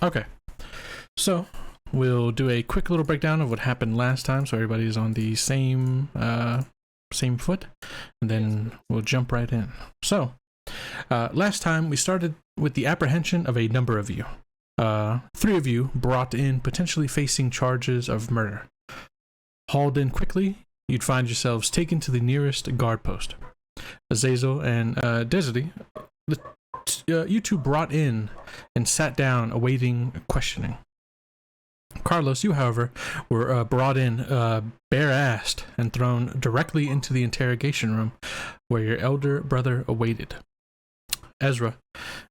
Okay, so we'll do a quick little breakdown of what happened last time, so everybody's on the same foot, and then we'll jump right in. So, last time we started with the apprehension of a number of you. 3 of you brought in, potentially facing charges of murder. Hauled in quickly, you'd find yourselves taken to the nearest guard post. Azazel and Desiree, you two brought in and sat down awaiting questioning. Carlos, you, however, were brought in bare-assed and thrown directly into the interrogation room where your elder brother awaited. Ezra,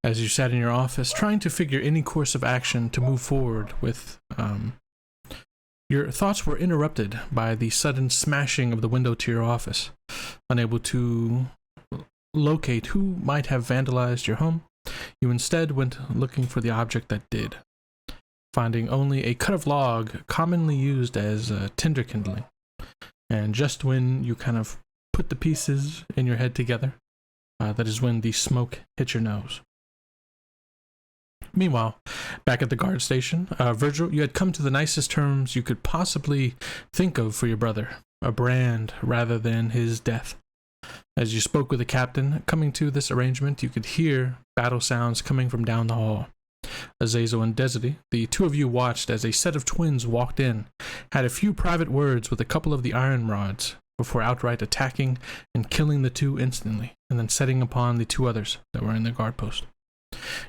as you sat in your office trying to figure any course of action to move forward with, your thoughts were interrupted by the sudden smashing of the window to your office. Unable to locate who might have vandalized your home, you instead went looking for the object that did, finding only a cut of log commonly used as tinder kindling. And just when you kind of put the pieces in your head together, that is when the smoke hit your nose. Meanwhile, back at the guard station, Virgil, you had come to the nicest terms you could possibly think of for your brother, a brand rather than his death. As you spoke with the captain, coming to this arrangement, you could hear battle sounds coming from down the hall. Azazel and Desiree, the 2 of you watched as a set of twins walked in, had a few private words with a couple of the iron rods, before outright attacking and killing the 2 instantly, and then setting upon the 2 others that were in the guard post.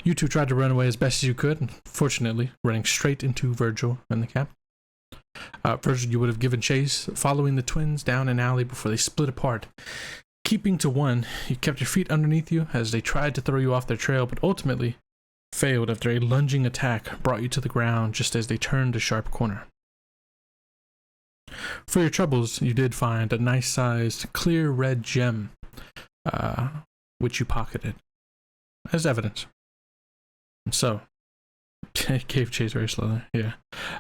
You 2 tried to run away as best as you could, and fortunately, running straight into Virgil and the captain. Virgil, you would have given chase, following the twins down an alley before they split apart. Keeping to one, you kept your feet underneath you as they tried to throw you off their trail, but ultimately failed after a lunging attack brought you to the ground just as they turned a sharp corner. For your troubles, you did find a nice-sized, clear red gem, which you pocketed as evidence. And so, it gave chase very slowly, yeah.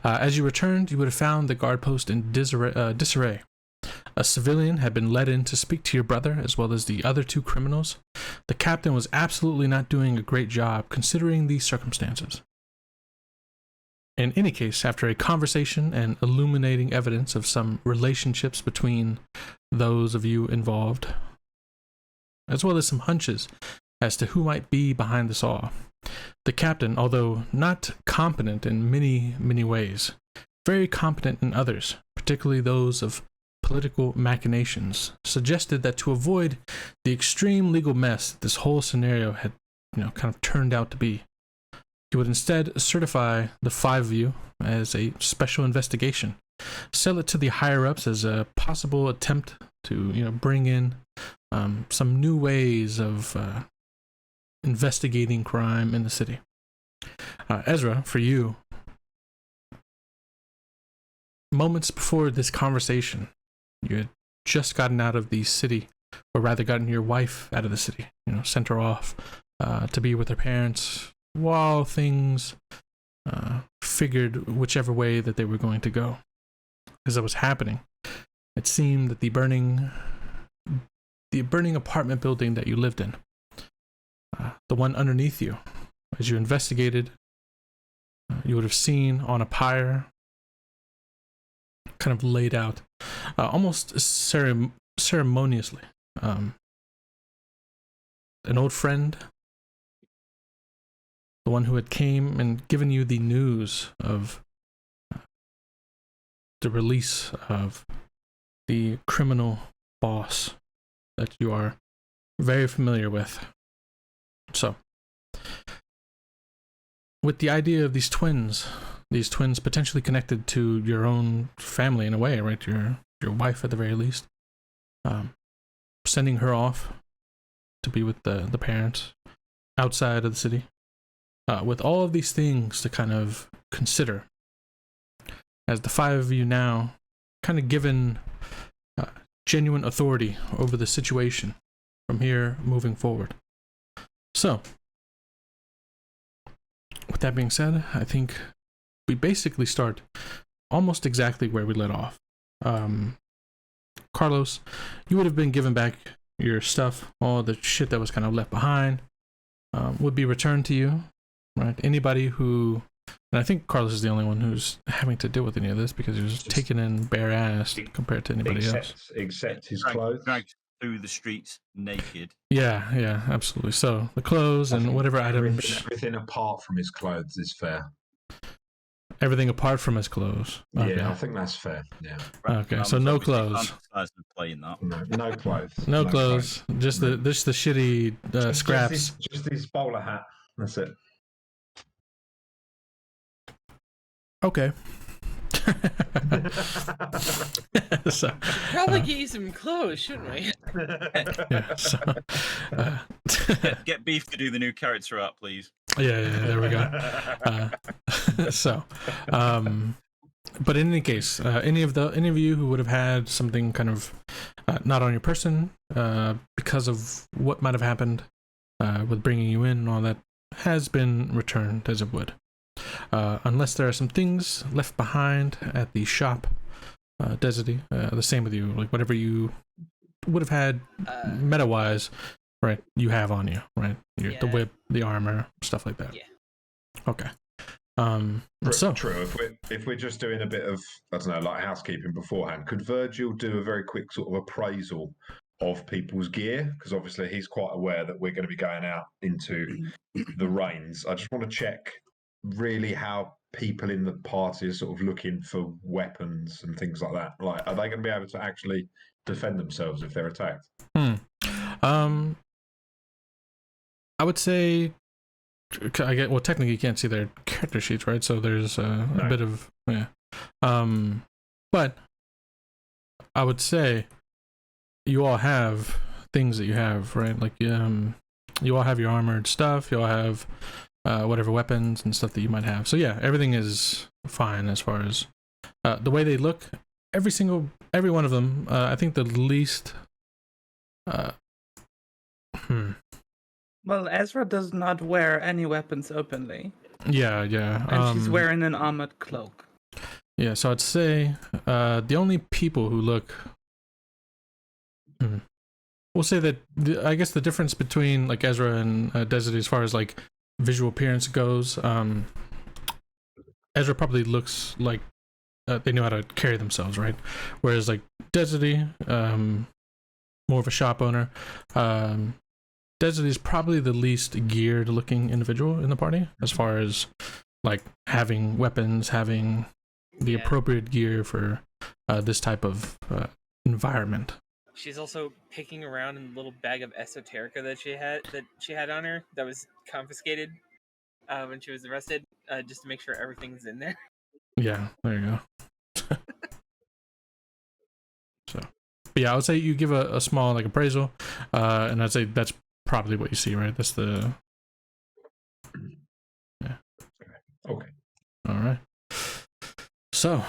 As you returned, you would have found the guard post in disarray. A civilian had been let in to speak to your brother, as well as the other 2 criminals. The captain was absolutely not doing a great job, considering these circumstances. In any case, after a conversation and illuminating evidence of some relationships between those of you involved, as well as some hunches as to who might be behind this all, the captain, although not competent in many ways, very competent in others, particularly those of political machinations, suggested that to avoid the extreme legal mess that this whole scenario had, kind of turned out to be, he would instead certify the 5 of you as a special investigation, sell it to the higher-ups as a possible attempt to, bring in some new ways of investigating crime in the city. Ezra, for you, moments before this conversation, you had just gotten out of the city, or rather gotten your wife out of the city, sent her off to be with her parents, while things figured whichever way that they were going to go. As it was happening, it seemed that the burning apartment building that you lived in, the one underneath you, as you investigated, you would have seen on a pyre, kind of laid out, almost ceremoniously, an old friend, the one who had came and given you the news of the release of the criminal boss that you are very familiar with. So, with the idea of these twins potentially connected to your own family in a way, right? Your wife at the very least, sending her off to be with the parents outside of the city. With all of these things to kind of consider, as the 5 of you now kind of given genuine authority over the situation from here moving forward. So, with that being said, I think we basically start almost exactly where we let off. Carlos, you would have been given back your stuff, all the shit that was kind of left behind would be returned to you. Right? Anybody who And I think Carlos is the only one who's having to deal with any of this because he was taken in bare ass compared to anybody else. Except his clothes. Dragged through the streets naked. Yeah, absolutely. So the clothes and whatever items. Everything apart from his clothes is fair. Everything apart from his clothes. Okay. Yeah, I think that's fair. Yeah. Okay, so no clothes. Playing that. No clothes. No clothes. Just the shitty scraps. Just his bowler hat. That's it. Okay. So, probably get you some clothes, shouldn't we? Yeah. So, get Beef to do the new character art, please. Yeah. There we go. But in any case, any of you who would have had something kind of not on your person because of what might have happened with bringing you in and all that has been returned as it would. Unless there are some things left behind at the shop, Desity, the same with you. Like whatever you would have had meta-wise, right? You have on you, right? The whip, the armor, stuff like that. Yeah. Okay. True. If we're just doing a bit of, I don't know, like housekeeping beforehand, could Virgil do a very quick sort of appraisal of people's gear? Because obviously he's quite aware that we're going to be going out into the rains. I just want to check really how people in the party are sort of looking for weapons and things like that. Like, are they going to be able to actually defend themselves if they're attacked? I would say, well, technically you can't see their character sheets, right? So there's a bit of but I would say you all have things that you have, right? Like you all have your armored stuff. You all have whatever weapons and stuff that you might have. So yeah, everything is fine as far as the way they look. Every one of them. I think the least. Well, Ezra does not wear any weapons openly. Yeah. And she's wearing an armored cloak. Yeah, so I'd say the only people who look. We'll say that I guess the difference between like Ezra and Desity as far as like visual appearance goes, Ezra probably looks like they know how to carry themselves, right? Whereas like Desity, more of a shop owner. Desity is probably the least geared looking individual in the party as far as like having weapons, having the appropriate gear for this type of environment. She's also picking around in the little bag of esoterica that she had on her that was confiscated when she was arrested, just to make sure everything's in there. Yeah, there you go. So, but yeah, I would say you give a small like appraisal, and I'd say that's probably what you see, right? That's the. Yeah. Okay. All right. So,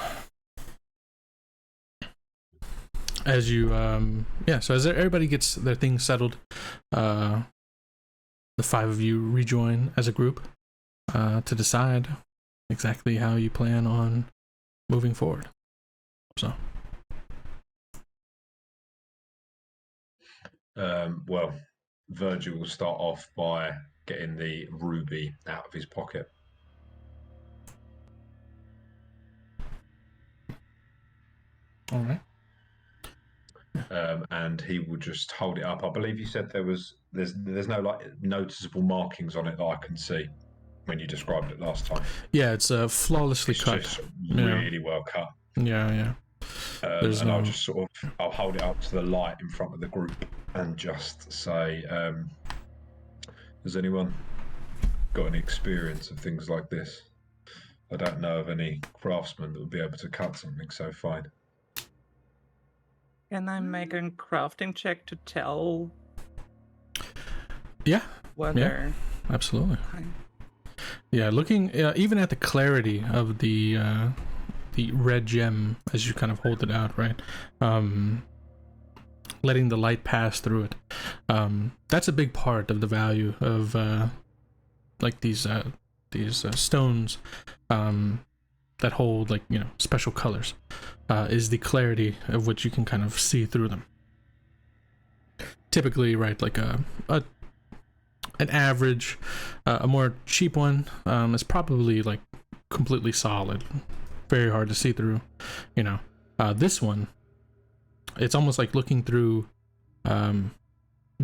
as you so as everybody gets their things settled, the 5 of you rejoin as a group to decide exactly how you plan on moving forward. So well, Virgil will start off by getting the ruby out of his pocket. all right. And he will just hold it up. I believe you said there's no like noticeable markings on it that I can see when you described it last time. Yeah, it's flawlessly cut. Just really well cut. Yeah. And I'll just I'll hold it up to the light in front of the group and just say, has anyone got any experience of things like this? I don't know of any craftsman that would be able to cut something so fine. Can I make a crafting check to tell? Yeah. Whether... Yeah, absolutely. Yeah, looking even at the clarity of the red gem as you kind of hold it out, right? Letting the light pass through it. That's a big part of the value of like these stones that hold like special colors. Is the clarity of which you can kind of see through them. Typically, right, like an average, a more cheap one is probably like completely solid, very hard to see through. You know, this one, it's almost like looking through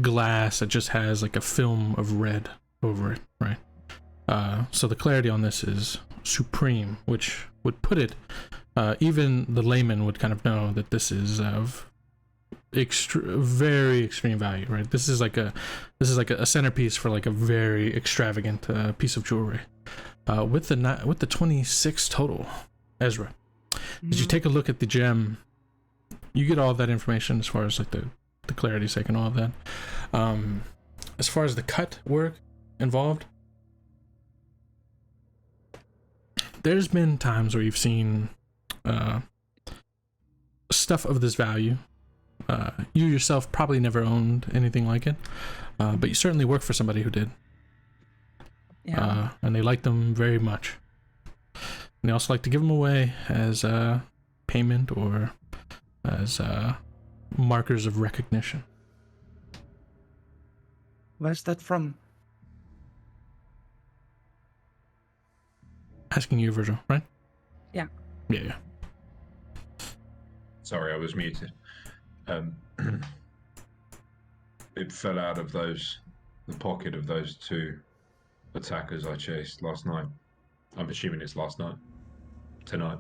glass that just has like a film of red over it, right? So the clarity on this is supreme, which would put it, even the layman would kind of know that this is of very extreme value, right? This is like a centerpiece for like a very extravagant piece of jewelry. With the 26 total, Ezra, as you take a look at the gem, you get all of that information as far as like the clarity's sake and all of that. As far as the cut work involved, there's been times where you've seen stuff of this value. You yourself probably never owned anything like it, but you certainly work for somebody who did. Yeah. And they like them very much. And they also like to give them away as payment or as markers of recognition. Where's that from? Asking you, Virgil, right? Yeah. Yeah. Sorry, I was muted. It fell out of the pocket of those two attackers I chased last night. I'm assuming it's last night. Tonight.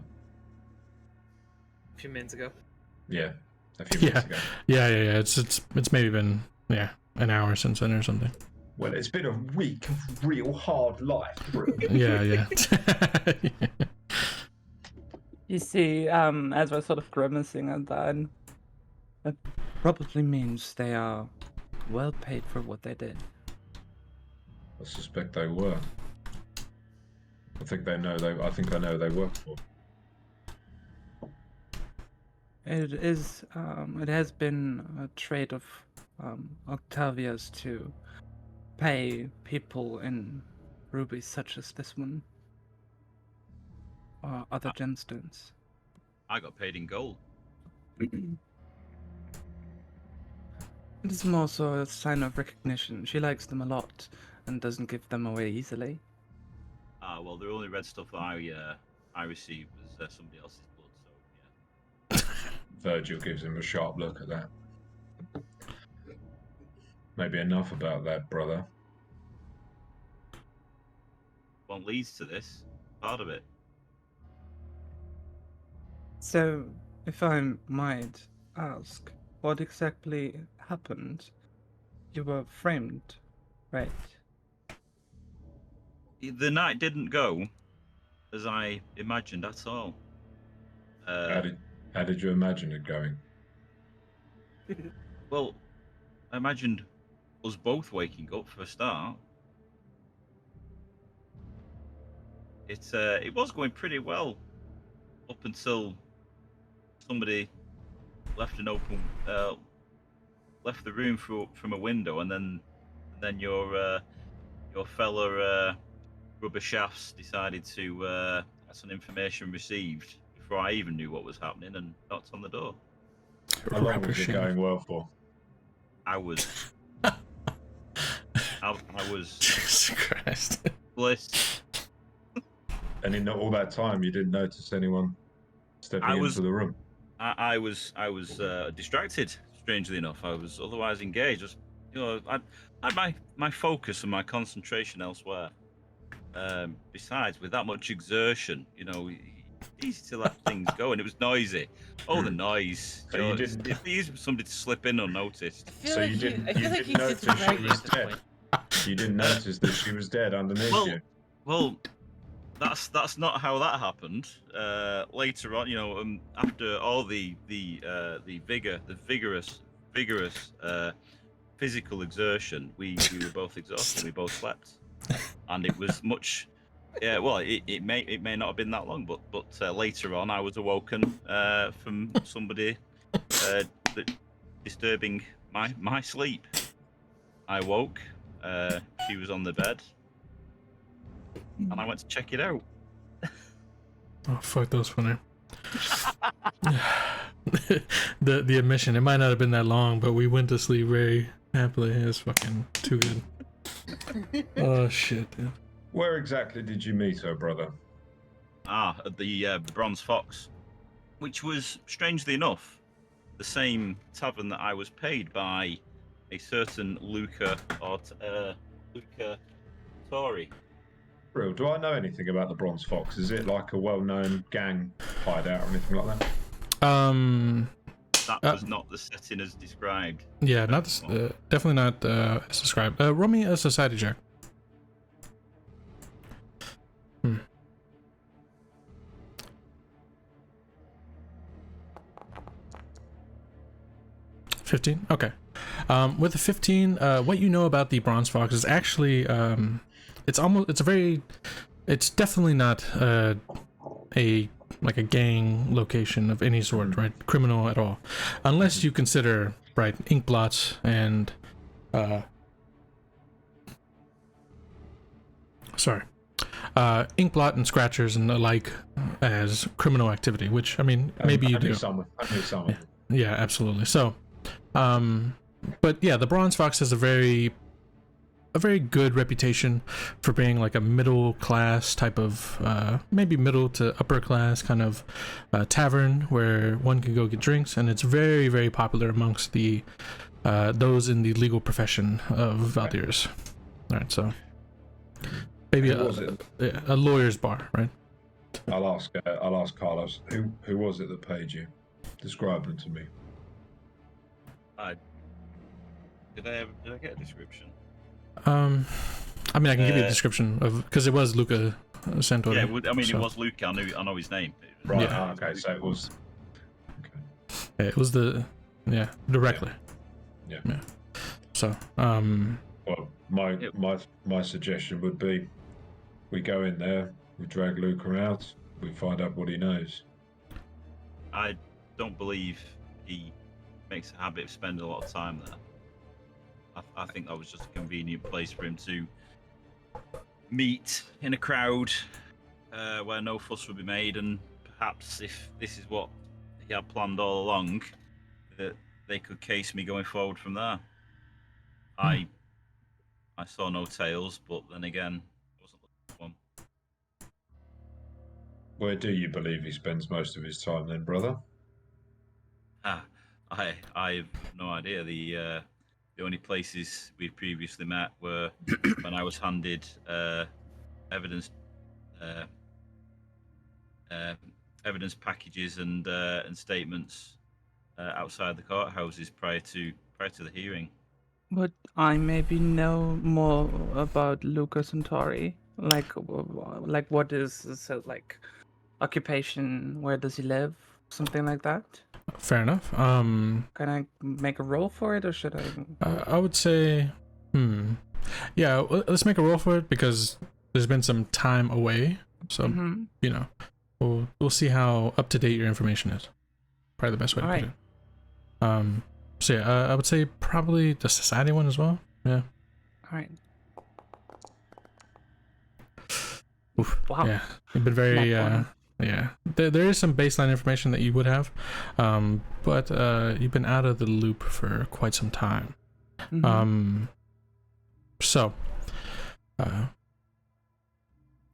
A few minutes ago. Yeah. A few minutes ago. Yeah. It's maybe been an hour since then or something. Well, it's been a week of real hard life, bro. Yeah. You see, as we're sort of grimacing at that probably means they are well paid for what they did. I suspect they were. I think I know who they work for. It is. It has been a trait of Octavia's to pay people in rubies such as this one or other gemstones. I got paid in gold. It is more so a sign of recognition. She likes them a lot and doesn't give them away easily. Well, the only red stuff that I received was somebody else's blood, so yeah. Virgil gives him a sharp look at that. Maybe enough about that, brother. What leads to this? Part of it. So, if I might ask, what exactly happened? You were framed, right? The night didn't go as I imagined at all. How did you imagine it going? Well, I imagined us both waking up for a start. It was going pretty well up until somebody left left the room from a window, and then your fellow rubber shafts decided to get some information received before I even knew what was happening and knocked on the door. How long was it going well for? I was Jesus Christ. bliss. And in all that time, you didn't notice anyone stepping into the room? I was distracted. Strangely enough, I was otherwise engaged. I had my focus and my concentration elsewhere. Besides, with that much exertion, easy to let things go, and it was noisy. Oh, the noise! So you didn't. It's easy for somebody to slip in unnoticed. So you didn't notice she was dead. You didn't notice that she was dead underneath you. Well, that's not how that happened. Later on, after all the vigorous physical exertion, we were both exhausted. And we both slept, and it was much. Yeah, well, it may not have been that long, but later on, I was awoken from somebody disturbing my sleep. I woke. She was on the bed, and I went to check it out. Oh, fuck, that was funny. the admission, it might not have been that long, but we went to sleep very happily. It was fucking too good. Oh shit, dude. Where exactly did you meet her, brother? at the Bronze Fox, which was, strangely enough, the same tavern that I was paid by a certain Luca Tori. Real, do I know anything about the Bronze Fox? Is it like a well-known gang hideout or anything like that? That was not the setting as described. Yeah, not definitely not as described. Roll me a society check. 15? Okay. With a 15, what you know about the Bronze Fox is actually, it's definitely not a gang location of any sort, right? Criminal at all. Unless you consider, right, ink blots and, ink blot and scratchers and the like as criminal activity, which, I mean, maybe you do. I knew some. Yeah, absolutely. So, but yeah, the Bronze Fox has a very good reputation for being like a middle class type of, maybe middle to upper class kind of tavern where one can go get drinks, and it's very, very popular amongst the those in the legal profession of Valdirs. All right, so maybe a lawyer's bar, right? I'll ask Carlos. Who was it that paid you? Describe them to me. Did I get a description? I mean, I can give you a description of, because it was Luca Santori. Yeah, it was Luca. I know his name. Right. Yeah. Okay. So it was. Okay. Yeah, it was directly. Yeah. So, Well, my suggestion would be, we go in there, we drag Luca out, we find out what he knows. I don't believe he makes a habit of spending a lot of time there. I think that was just a convenient place for him to meet in a crowd where no fuss would be made, and perhaps if this is what he had planned all along, that they could case me going forward from there. I saw no tails, but then again, I wasn't looking for one. Where do you believe he spends most of his time then, brother? I have no idea. The only places we'd previously met were when I was handed evidence packages and statements outside the courthouses prior to the hearing. Would I maybe know more about Luca Santori? Like what is his like occupation? Where does he live? Something like that. fair enough. Can I make a roll for it, or should I? I would say, yeah, let's make a roll for it because there's been some time away. So, you know, we'll see how up to date your information is. Probably the best way to put it. So yeah, I would say probably the society one as well. Yeah. All right. Oof. Wow. Yeah, you've been very yeah. There is some baseline information that you would have, but you've been out of the loop for quite some time. So,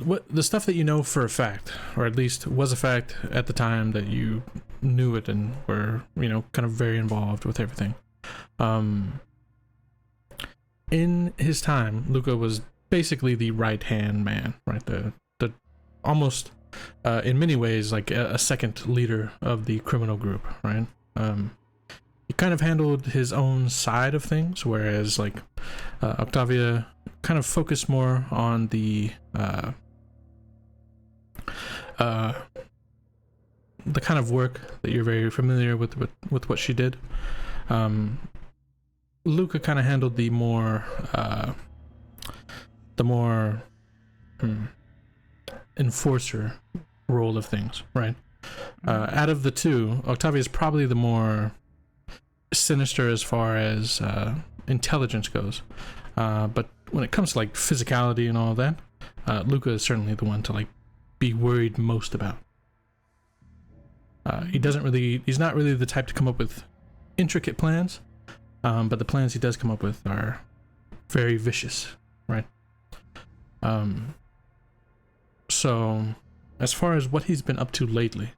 what the stuff that you know for a fact, or at least was a fact at the time that you knew it and were, you know, kind of very involved with everything. In his time, Luca was basically the right-hand man, right? The almost, in many ways, like a second leader of the criminal group, right? He kind of handled his own side of things, whereas like Octavia kind of focused more on the kind of work that you're very familiar with what she did. Luca kind of handled the more enforcer role of things, right? Out of the two, Octavia is probably the more sinister as far as intelligence goes, but when it comes to like physicality and all of that, Luca is certainly the one to like be worried most about. He's not really the type to come up with intricate plans, but the plans he does come up with are very vicious, right? So as far as what he's been up to lately,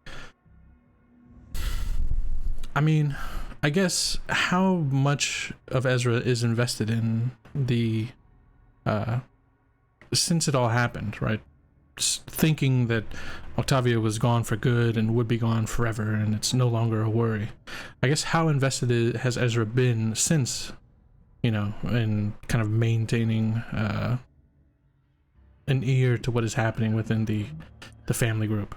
I mean, I guess how much of Ezra is invested in the since it all happened, right? Thinking that Octavia was gone for good and would be gone forever, and it's no longer a worry. I guess how invested has Ezra been since, in kind of maintaining an ear to what is happening within the family group?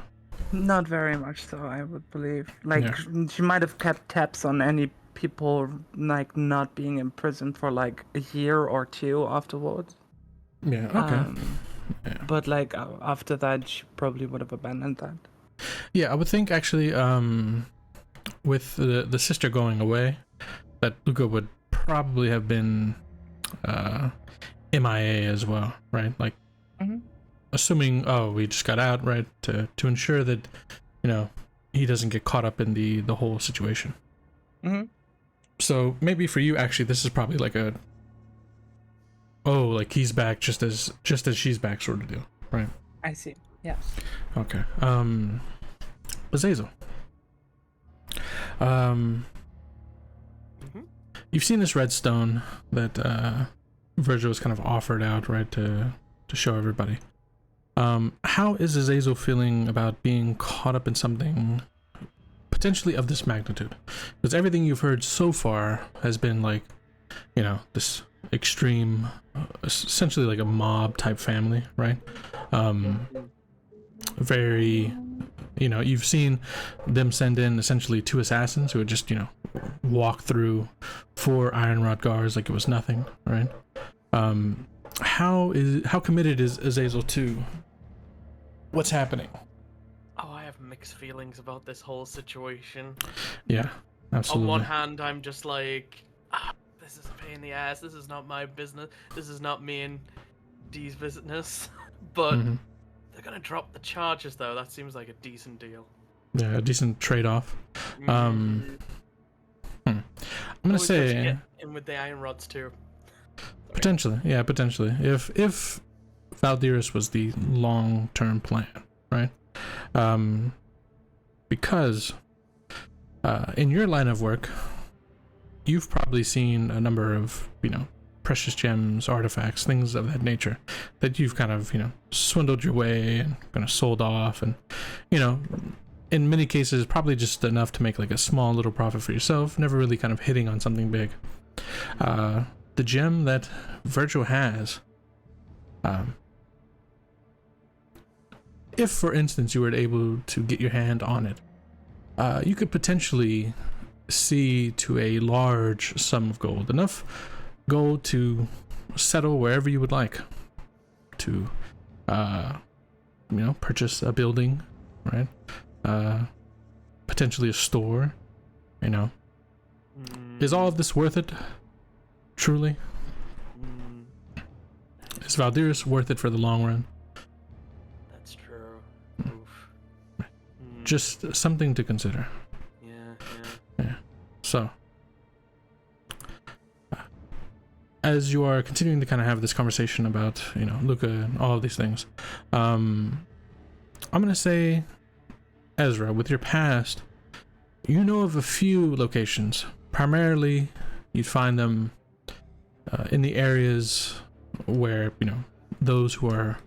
Not very much so, I would believe. Like, she might have kept tabs on any people, like, not being in prison for, like, a year or two afterwards. Yeah, okay. But, like, after that, she probably would have abandoned that. Yeah, I would think, actually, with the sister going away, that Luca would probably have been MIA as well, right? Like, assuming, we just got out, right, to ensure that, he doesn't get caught up in the whole situation. So maybe for you, actually, this is probably like like he's back just as she's back sort of deal, right? I see. Yeah. Okay. Azazel. You've seen this redstone that Virgil was kind of offered out, right, to show everybody. How is Azazel feeling about being caught up in something potentially of this magnitude? Because everything you've heard so far has been like, this extreme, essentially like a mob type family, right? Very, you've seen them send in essentially 2 assassins who would just, walk through 4 iron rod guards like it was nothing, right? How committed is Azazel to what's happening? Oh, I have mixed feelings about this whole situation. Yeah, absolutely. On one hand, I'm just like, this is a pain in the ass. This is not my business. This is not me and Dee's business. But they're gonna drop the charges, though. That seems like a decent deal. Yeah, a decent trade-off. I'm gonna say get in with the iron rods too. Potentially. If Valdiran was the long-term plan, right? Because in your line of work, you've probably seen a number of, precious gems, artifacts, things of that nature that you've kind of, swindled your way and kind of sold off, and, in many cases, probably just enough to make like a small little profit for yourself, never really kind of hitting on something big. The gem that Virgil has, if, for instance, you were able to get your hand on it, you could potentially see to a large sum of gold, enough gold to settle wherever you would like, to, purchase a building, right? Potentially a store, Is all of this worth it? Truly? Is Valdiran worth it for the long run? That's true. Oof. Just something to consider. Yeah. So, as you are continuing to kind of have this conversation about, Luca and all of these things, I'm gonna say, Ezra, with your past, you know of a few locations. Primarily, you'd find them in the areas where, those who are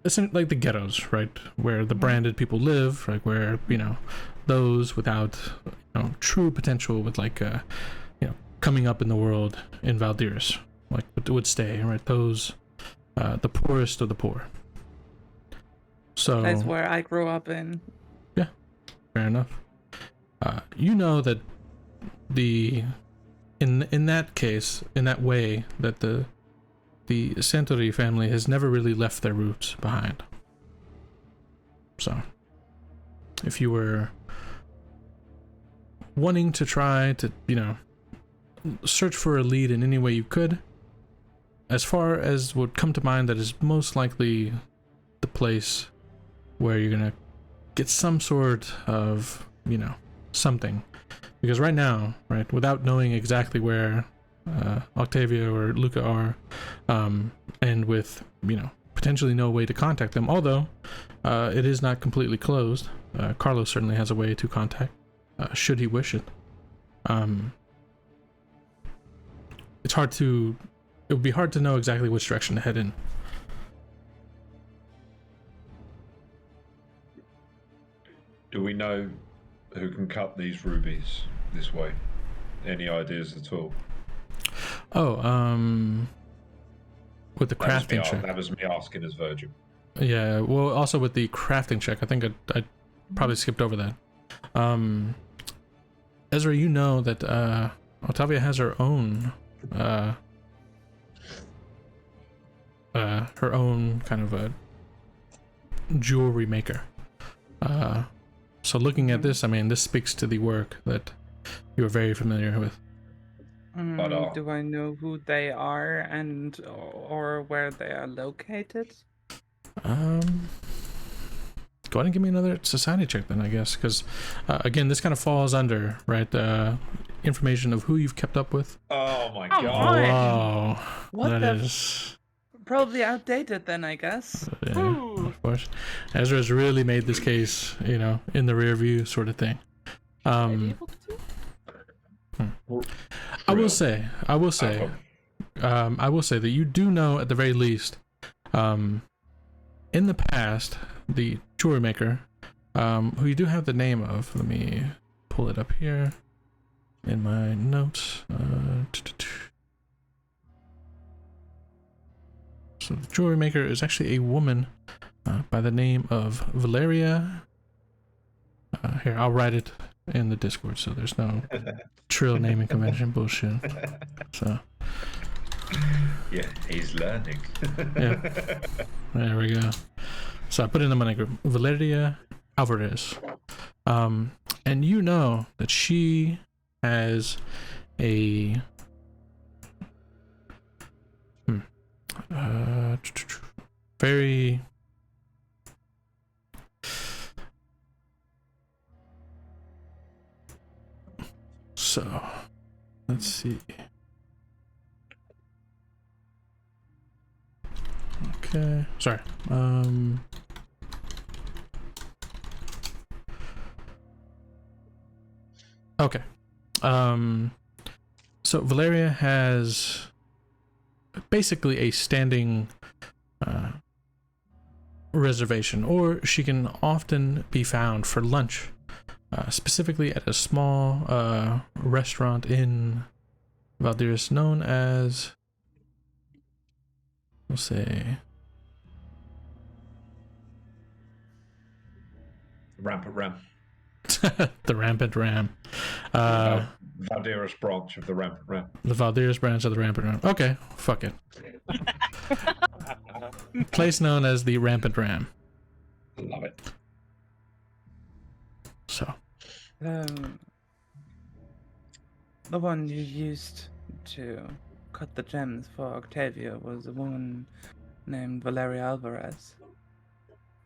essentially like the ghettos, right? Where the branded people live, like where, those without, true potential with like, coming up in the world in Valdiran, like would stay, right? Those, the poorest of the poor. So that's where I grew up in. Yeah, fair enough. You know that in that case, in that way, that the Santori family has never really left their roots behind. So, if you were wanting to try to, search for a lead in any way you could, as far as would come to mind, that is most likely the place where you're gonna get some sort of, something. Because right now, right, without knowing exactly where Octavia or Luca are, and with, potentially know a way to contact them, although it is not completely closed. Carlos certainly has a way to contact, should he wish it. It's hard to... It would be hard to know exactly which direction to head in. Do we know who can cut these rubies this way? Any ideas at all? Oh, with the crafting check. That was me asking as Virgil. Yeah, well, also with the crafting check, I think I probably skipped over that. Ezra, you know that Octavia has her own kind of a jewelry maker. So looking at this, I mean, this speaks to the work that you are very familiar with. Do I know who they are and or where they are located? Go ahead and give me another society check then, I guess, because again, this kind of falls under information of who you've kept up with. Oh my Oh, god! my. Wow, What that the is probably outdated then, I guess. yeah, of course. Ezra's really made this case, you know, in the rear view sort of thing. I will say that you do know at the very least, in the past, the jewelry maker, who you do have the name of. Let me pull it up here in my notes. So the jewelry maker is actually a woman by the name of Valeria. Here, I'll write it in the Discord so there's no Trill naming convention bullshit. So yeah, he's learning. Yeah, there we go. So I put in the money group, Valeria Alvarez, and you know that she has a very so let's see. Okay, sorry. Okay. So Valeria has basically a standing reservation, or she can often be found for lunch, specifically at a small restaurant in Valdiran known as, we'll say, Rampant Ram. the Rampant Ram. Valdiran's branch of the Rampant Ram. The Valdiran branch of the Rampant Ram. Okay, fuck it. Place known as the Rampant Ram. Love it. So. The one you used to cut the gems for Octavia was a woman named Valeria Alvarez.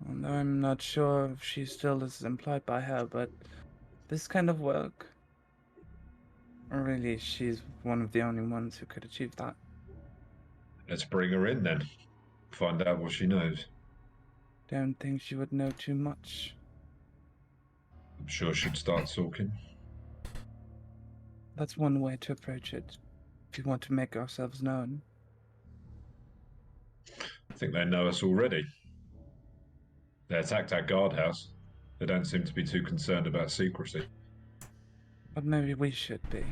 And I'm not sure if she still is employed by her, but this kind of work, really, she's one of the only ones who could achieve that. Let's bring her in then. Find out what she knows. Don't think she would know too much. I'm sure she'd start talking. That's one way to approach it, if you want to make ourselves known. I think they know us already. They attacked our guardhouse. They don't seem to be too concerned about secrecy. But maybe we should be.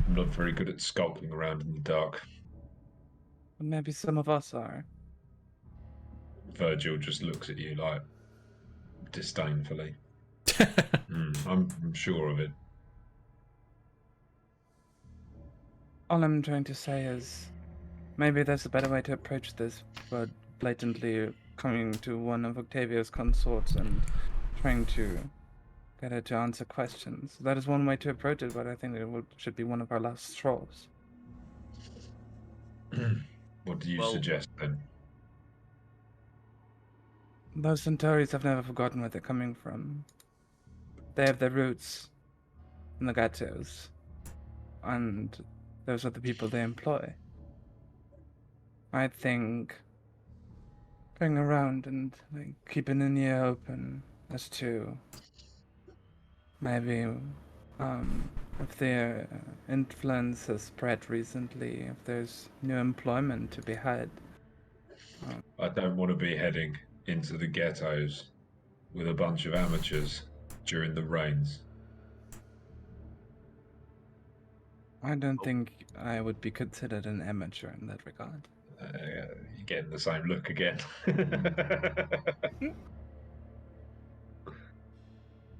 I'm not very good at skulking around in the dark. But maybe some of us are. Virgil just looks at you like disdainfully. I'm sure of it. All I'm trying to say is, maybe there's a better way to approach this, but blatantly coming to one of Octavia's consorts and trying to get her to answer questions. That is one way to approach it, but I think should be one of our last straws. What do you suggest then? Those Centauris have never forgotten where they're coming from. They have their roots in the ghettos, and those are the people they employ. I think going around and like keeping an ear open as to maybe if their influence has spread recently, if there's new employment to be had. I don't want to be heading into the ghettos with a bunch of amateurs during the rains. I don't think I would be considered an amateur in that regard. You're getting the same look again.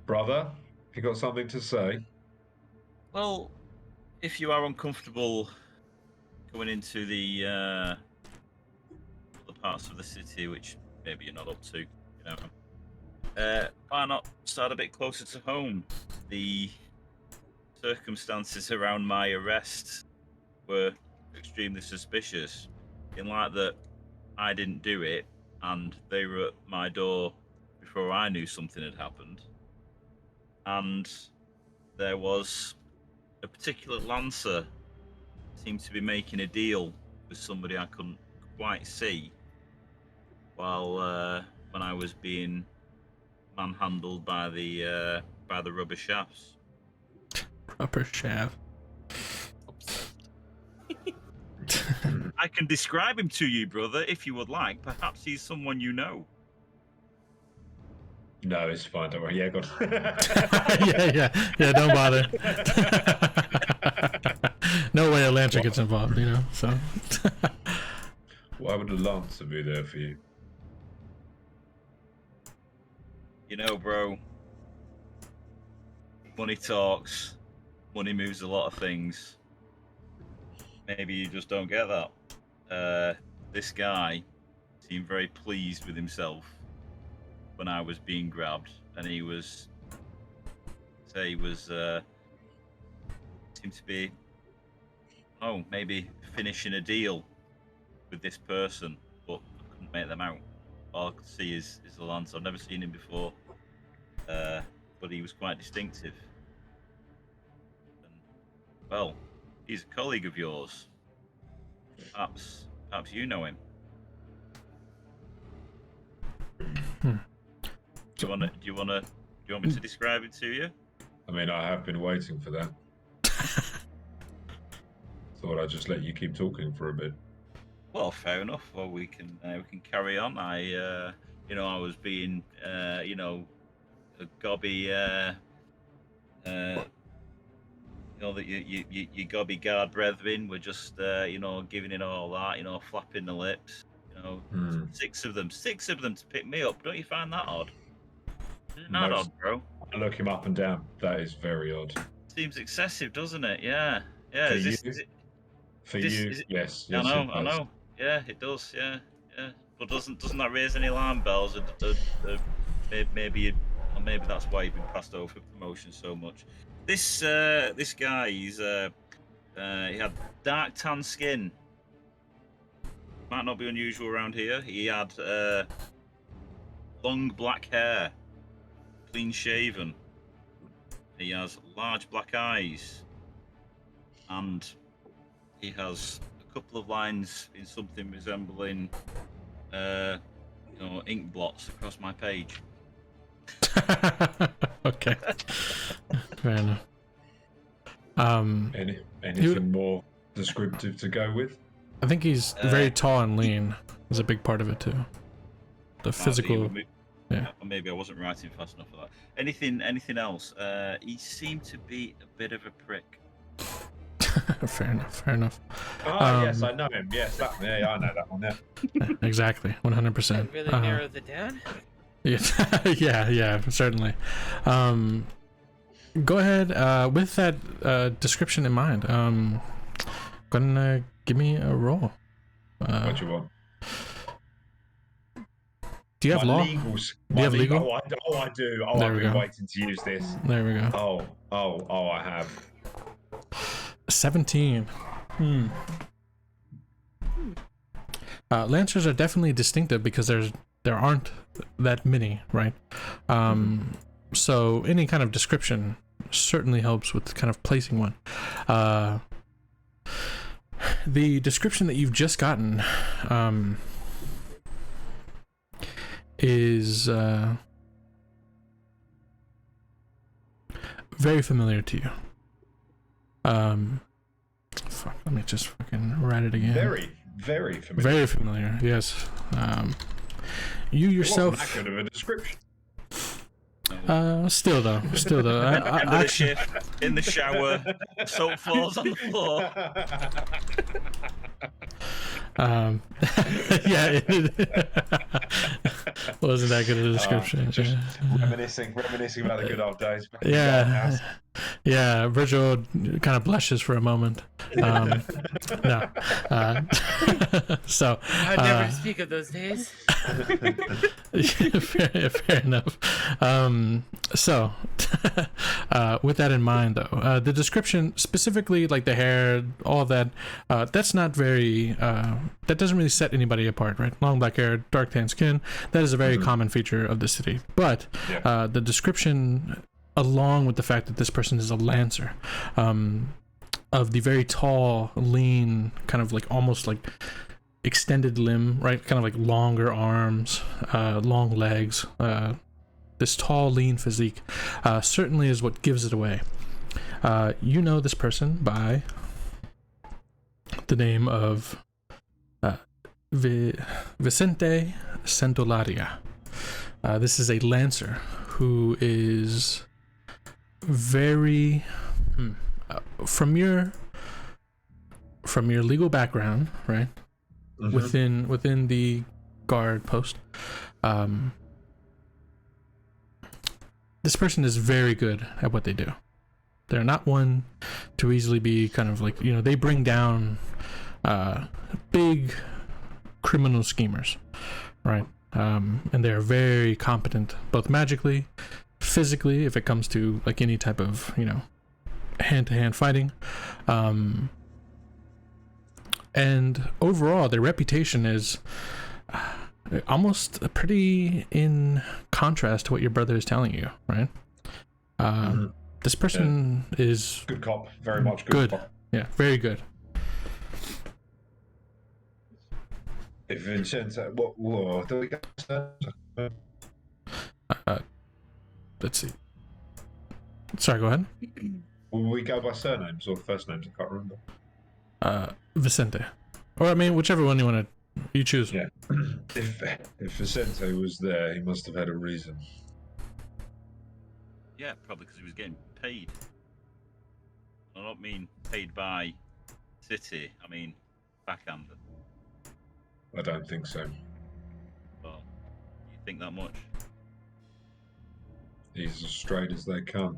Brother, you got something to say? Well, if you are uncomfortable going into the other parts of the city, which maybe you're not up to, why not start a bit closer to home? The circumstances around my arrest were extremely suspicious, in light that I didn't do it and they were at my door before I knew something had happened. And there was a particular lancer seemed to be making a deal with somebody I couldn't quite see while when I was being manhandled by the rubber shafts. Rubber shaft. I can describe him to you, brother, if you would like. Perhaps he's someone you know. No, it's fine. Don't worry. Yeah, go on. yeah. Don't bother. No way a lancer gets involved, So. Why would a lancer be there for you? Bro. Money talks. Money moves a lot of things. Maybe you just don't get that. This guy seemed very pleased with himself when I was being grabbed, and he seemed to be maybe finishing a deal with this person, but I couldn't make them out. All I could see is the lance. I've never seen him before, but he was quite distinctive. And, well, he's a colleague of yours. Perhaps you know him. Do you want me to describe it to you? I mean, I have been waiting for that. Thought I'd just let you keep talking for a bit. Well, fair enough. Well, we can carry on. I was being a gobby that you gobby guard brethren were just giving it all that, flapping the lips, six of them to pick me up. Don't you find that odd? Isn't that odd, bro? I look him up and down. That is very odd. Seems excessive, doesn't it? Yeah. For you, yes. I know. Yeah, it does. Yeah. But doesn't that raise any alarm bells? Maybe that's why you've been passed over for promotion so much. This guy, he had dark tan skin. Might not be unusual around here. He had long black hair, clean shaven. He has large black eyes, and he has a couple of lines in something resembling, ink blots across my page. Okay. Fair enough. Anything more descriptive to go with? I think he's very tall and lean. Is a big part of it too. The physical. Yeah. Maybe I wasn't writing fast enough for that. Anything else? He seemed to be a bit of a prick. Fair enough. Oh, yes, I know him. Yes, I know that one. Yeah, exactly, 100%. Really narrowed it down. Yeah, certainly. Go ahead with that description in mind. Gonna give me a roll. What do you want? Do you have law? Do you have legal? Oh, I do. Oh, There I've we been go. waiting to use this. There we go. Oh, I have. 17. Lancers are definitely distinctive because there aren't that many, right? So any kind of description certainly helps with kind of placing one. the description that you've just gotten is very familiar to you. Fuck, let me just fucking write it again. Very, very familiar. Very familiar, yes. You yourself. It wasn't that good of a description. Still though. End of the shift, in the shower, soap falls on the floor. Yeah, wasn't that good of a description. Just reminiscing about the good old days. Yeah. Virgil kind of blushes for a moment. No. So I'd never speak of those days. fair enough. So, with that in mind, though, the description specifically, like the hair, all of that, that's not very. That doesn't really set anybody apart, right? Long black hair, dark tan skin. That is a very common feature of the city. But the description, along with the fact that this person is a lancer, of the very tall, lean, kind of like almost like extended limb, right? Kind of like longer arms, long legs. This tall, lean physique certainly is what gives it away. You know this person by the name of Vicente Santolaria. This is a lancer who is very from your legal background, right? Within the guard post, this person is very good at what they do. They're not one to easily be kind of like, they bring down big criminal schemers, right? And they're very competent, both magically, physically, if it comes to like any type of, hand-to-hand fighting. And overall, their reputation is almost pretty in contrast to what your brother is telling you, right? This person is good cop, very much good cop. Yeah, very good. If Vincenzo, what do we got? Let's see. Sorry, go ahead. Will we go by surnames or first names? I can't remember. Vicente, or I mean, whichever one you choose. Yeah. If Vicente was there, he must have had a reason. Yeah, probably because he was getting paid. I don't mean paid by city. I mean backhanded. I don't think so. Well, you think that much? He's as straight as they come.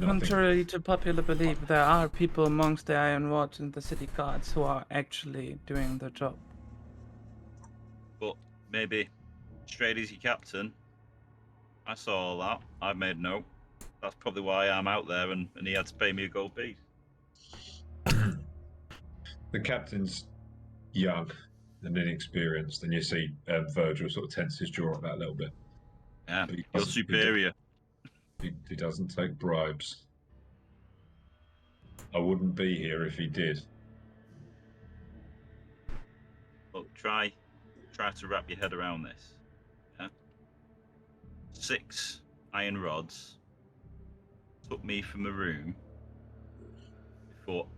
Contrary to popular belief, there are people amongst the Iron Watch and the city guards who are actually doing the job. But maybe straight as your captain. I saw all that. I've made note. That's probably why I'm out there, and he had to pay me a gold piece. The captain's young and inexperienced, and you see Virgil sort of tense his jaw up that a little bit. Yeah, you're superior. He doesn't take bribes. I wouldn't be here if he did. Look, try to wrap your head around this. Yeah? 6 iron rods took me from a room before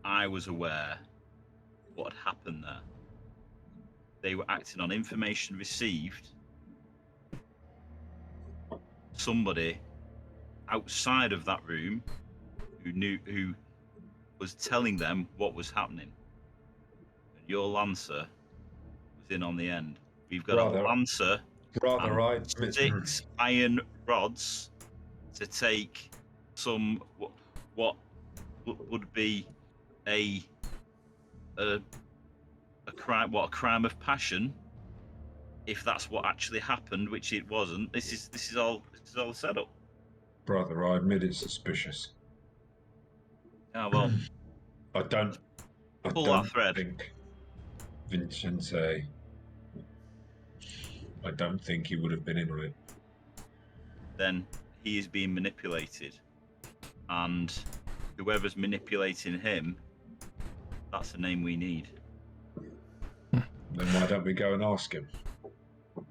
I was aware what had happened there. They were acting on information received. Somebody outside of that room who was telling them what was happening. And your lancer was in on the end. We've got a lancer and 6 iron rods to take some what would be a crime, a crime of passion, if that's what actually happened, which it wasn't. This is all set up. Brother, I admit it's suspicious. Yeah, well, I don't think Vincente. I don't think he would have been in on it. Then he is being manipulated, and whoever's manipulating him That's the name we need. Then why don't we go and ask him?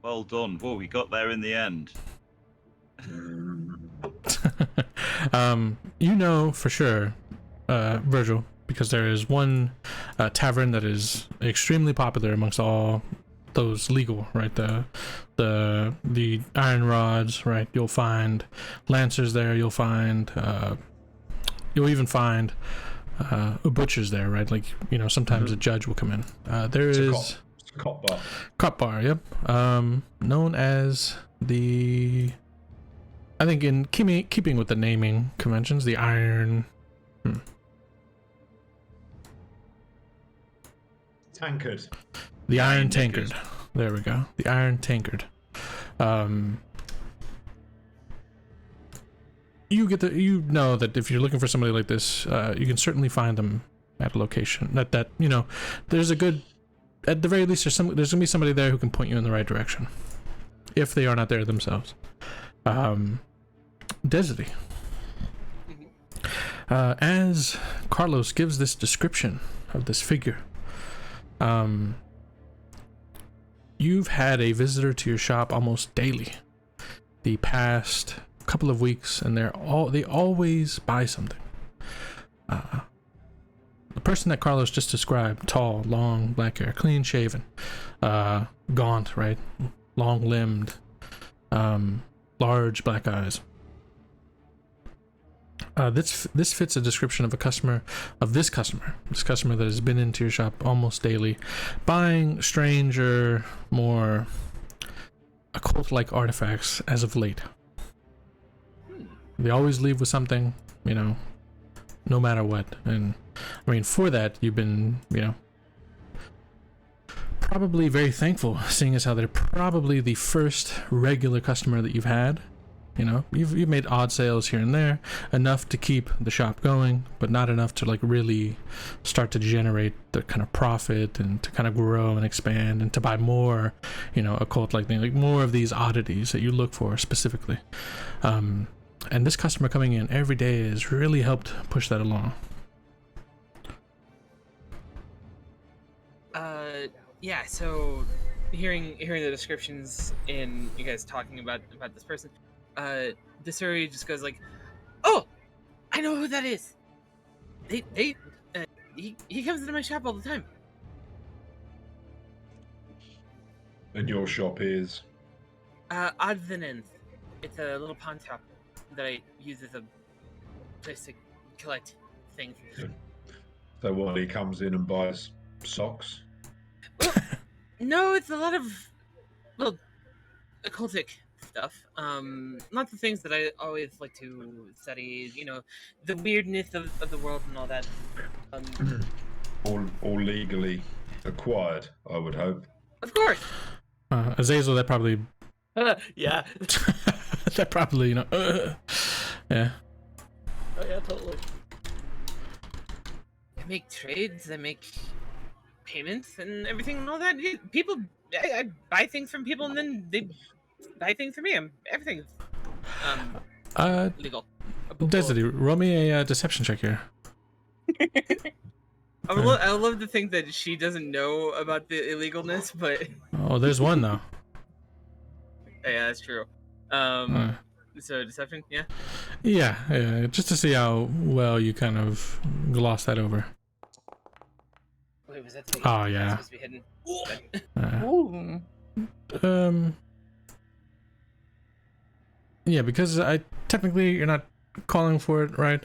Well done. Whoa, we got there in the end. You know for sure, Virgil, because there is one tavern that is extremely popular amongst all those legal, right? The iron rods, right? You'll find lancers there. You'll even find butchers there, right? Like, you know, sometimes a judge will come in. There is It's a cop bar. Cop bar, yep. Known as the, I think in keeping with the naming conventions, the Iron Tankard. The Iron Iron Tankard. Tankard. There we go. The Iron Tankard. You know that if you're looking for somebody like this, you can certainly find them at a location. That you know, there's a good, at the very least, there's gonna be somebody there who can point you in the right direction, if they are not there themselves. Desity. As Carlos gives this description of this figure, you've had a visitor to your shop almost daily the past couple of weeks, and they always buy something. The person that Carlos just described, tall, long, black hair, clean shaven, gaunt, right, long limbed, large black eyes. This fits a description of this customer that has been into your shop almost daily, buying stranger, more occult-like artifacts as of late. They always leave with something, you know, no matter what. And I mean, for that, you've been, you know, probably very thankful, seeing as how they're probably the first regular customer that you've had. You know, you've made odd sales here and there, enough to keep the shop going, but not enough to like really start to generate the kind of profit and to kind of grow and expand and to buy more, you know, occult like thing, like more of these oddities that you look for specifically. And this customer coming in every day has really helped push that along. Yeah, so hearing the descriptions and you guys talking about this person, Desuri just goes like, "Oh, I know who that is. He comes into my shop all the time." And your shop is? Odds and Ends. It's a little pawn shop that I use as a place to collect things. So what, he comes in and buys socks? Well, no, it's a lot of little occultic stuff. Lots of things that I always like to study. You know, the weirdness of the world and all that. All legally acquired, I would hope. Of course. Azazel, that probably Yeah. that probably, you know, yeah. Oh yeah, totally. I make trades. I make payments and everything and all that. People, I buy things from people and then they buy things from me. Everything's legal. Desity, roll me a deception check here. I would love to think that she doesn't know about the illegalness, but Oh, there's one though. yeah, that's true. So deception, yeah. Yeah, just to see how well you kind of gloss that over. Wait, was that? Oh, yeah. Supposed to be hidden. Ooh. Yeah, because technically you're not calling for it, right?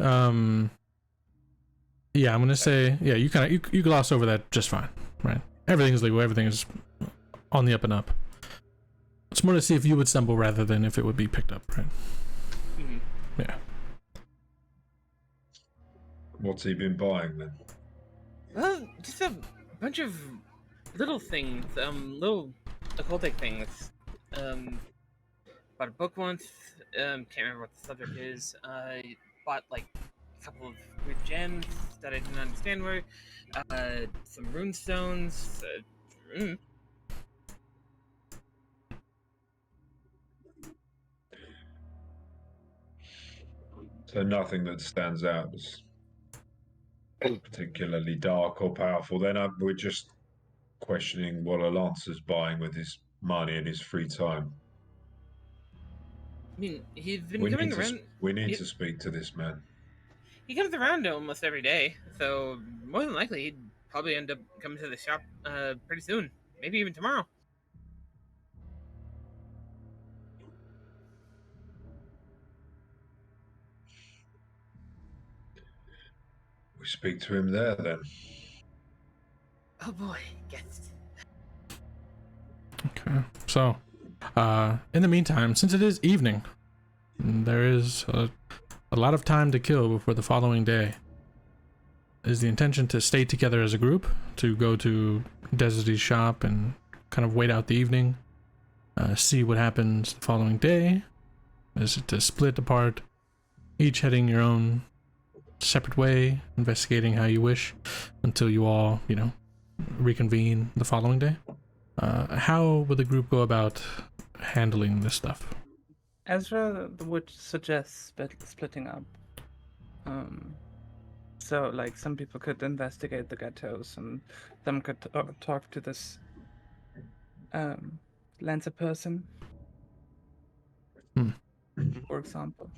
Yeah, I'm gonna say, yeah, you kind of you gloss over that just fine, right? Everything is legal. Everything is on the up and up. It's more to see if you would stumble rather than if it would be picked up, right? Mm-hmm. Yeah. What's he been buying then? Well, just a bunch of little things, little occultic things. Bought a book once. Can't remember what the subject is. I bought like a couple of weird gems that I didn't understand were. Some rune stones. So nothing that stands out. particularly dark or powerful, then we're just questioning what Alance's buying with his money and his free time. I mean, he's been coming around. We need to speak to this man. He comes around almost every day, so more than likely he'd probably end up coming to the shop pretty soon, maybe even tomorrow. We speak to him there then. Oh boy, guest. Okay. So, in the meantime, since it is evening, there is a lot of time to kill before the following day. Is the intention to stay together as a group, to go to Desity's shop and kind of wait out the evening, see what happens the following day? Is it to split apart, each heading your own separate way, investigating how you wish, until you all, reconvene the following day? How would the group go about handling this stuff? Ezra would suggest splitting up. So, like, some people could investigate the ghettos, and some could talk to this Lancer person, for example.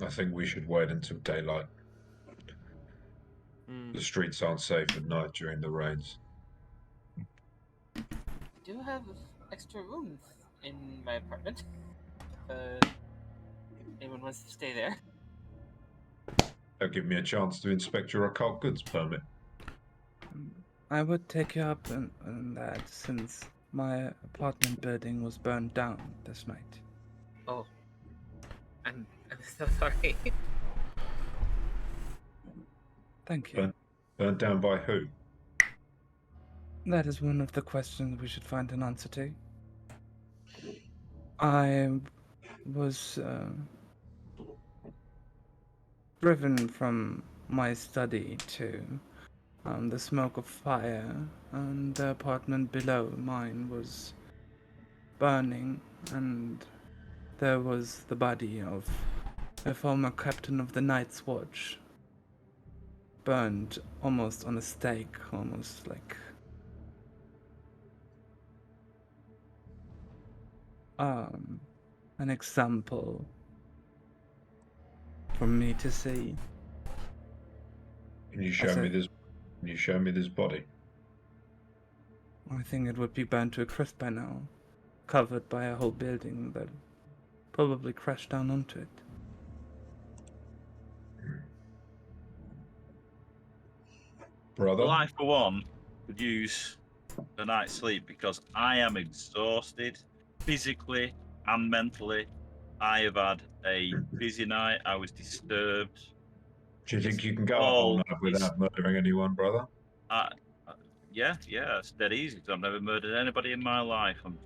I think we should wait until daylight. The streets aren't safe at night during the rains. I do have extra rooms in my apartment. Anyone wants to stay there? That'll give me a chance to inspect your occult goods permit. I would take you up on that, since my apartment building was burned down this night. Oh, I'm so sorry. Thank you. Burned down by who? That is one of the questions we should find an answer to. I was driven from my study to the smoke of fire, and the apartment below mine was burning, and there was the body of a former captain of the Night's Watch, burned almost on a stake, almost like an example for me to see. Can you show me this? Can you show me this body? I think it would be burned to a crisp by now, covered by a whole building that probably crashed down onto it. Brother? Well, I, for one, could use a night's sleep because I am exhausted physically and mentally. I have had a busy night. I was disturbed. Do you think you can go a whole night without murdering anyone, brother? Yeah, it's dead easy because I've never murdered anybody in my life. I'm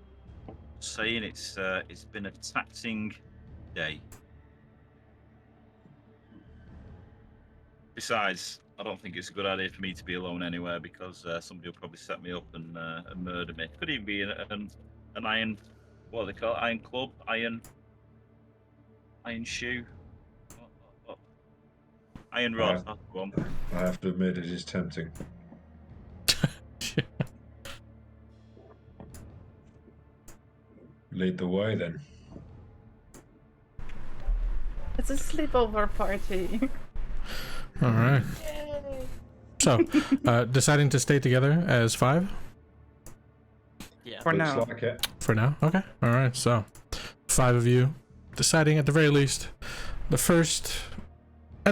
saying it's been a taxing day. Besides, I don't think it's a good idea for me to be alone anywhere because somebody will probably set me up and murder me. Could even be an iron, what do they call it? Iron club, iron shoe, iron rod. That's the one. I have to admit, it is tempting. Lead the way, then. It's a sleepover party. All right. Yay. So, deciding to stay together as 5? Yeah. For Looks now. like it. For now? Okay. All right. So, 5 of you deciding at the very least, at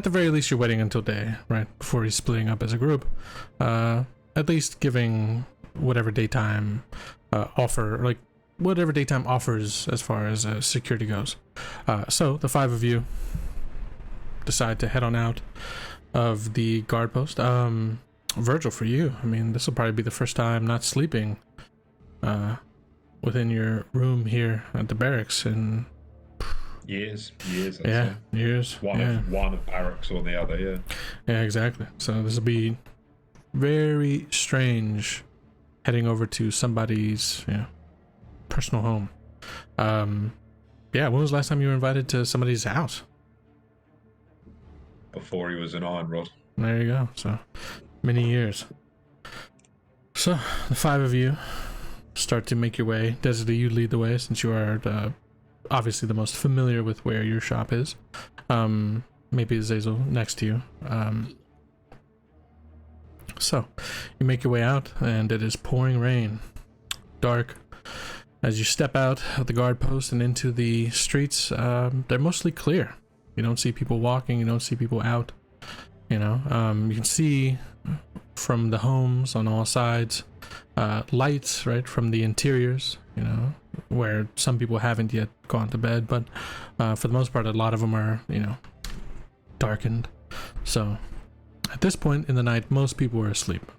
the very least, you're waiting until day, right? Before you're splitting up as a group. At least giving whatever daytime whatever daytime offers as far as security goes. So, the 5 of you decide to head on out of the guard post. Virgil, for you, I mean, this will probably be the first time not sleeping within your room here at the barracks in Years. years. One of barracks or the other, Yeah, exactly. So this will be very strange heading over to somebody's personal home. When was the last time you were invited to somebody's house? before he was an iron rod. There you go. So many years. So the 5 of you start to make your way. Desiree, you lead the way since you are obviously the most familiar with where your shop is. Maybe Azazel next to you. So you make your way out, and it is pouring rain, dark. As you step out of the guard post and into the streets, they're mostly clear. You don't see people walking, you don't see people out. You know, you can see from the homes on all sides, lights, right, from the interiors, you know, where some people haven't yet gone to bed, but for the most part, a lot of them are, you know, darkened. So at this point in the night, most people are asleep.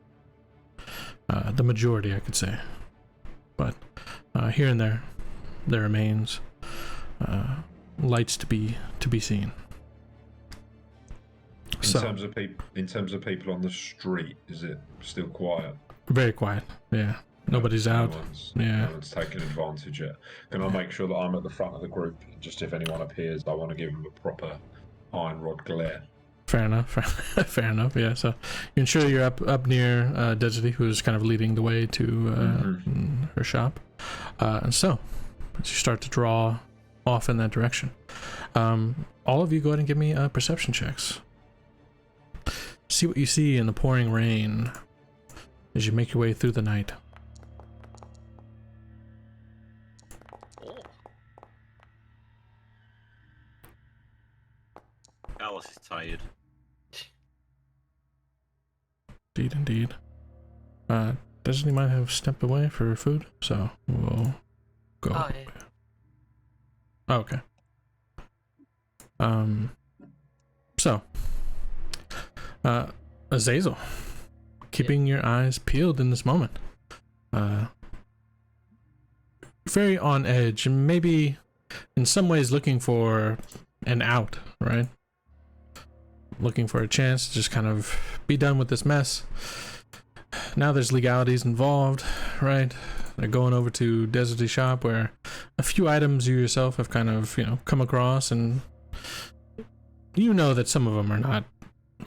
The majority, I could say. But here and there remains lights to be seen. In terms of people on the street, is it still quiet? Very quiet. Yeah, nobody's out. No one's taking advantage yet. Can I make sure that I'm at the front of the group? Just if anyone appears, I want to give them a proper iron rod glare. Fair enough. Fair enough. Yeah. So you ensure you're up near Desiree, who's kind of leading the way to her shop, and so as you start to draw off in that direction, all of you go ahead and give me perception checks. See what you see in the pouring rain as you make your way through the night. Alice is tired. Indeed. Desiree might have stepped away for food, so we'll go. Oh, yeah. Oh, okay. So, Azazel, keeping your eyes peeled in this moment. Very on edge, and maybe in some ways looking for an out, right? Looking for a chance to just kind of be done with this mess. Now there's legalities involved, right? They're going over to Desiree's shop where a few items you yourself have kind of, you know, come across, and you know that some of them are not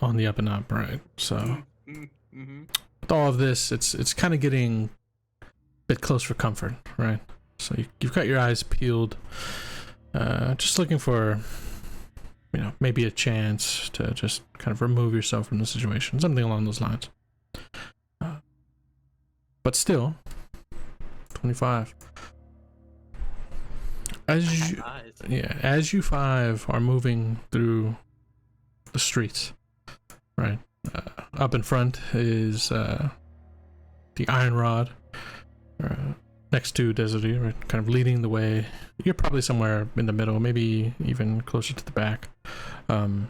on the up and up, right? So with all of this, it's kind of getting a bit close for comfort, right? So you've got your eyes peeled, just looking for, you know, maybe a chance to just kind of remove yourself from the situation, something along those lines. But still, 25. As you 5 are moving through the streets, right? Up in front is the iron rod, next to Desiree, right? Kind of leading the way. You're probably somewhere in the middle, maybe even closer to the back. You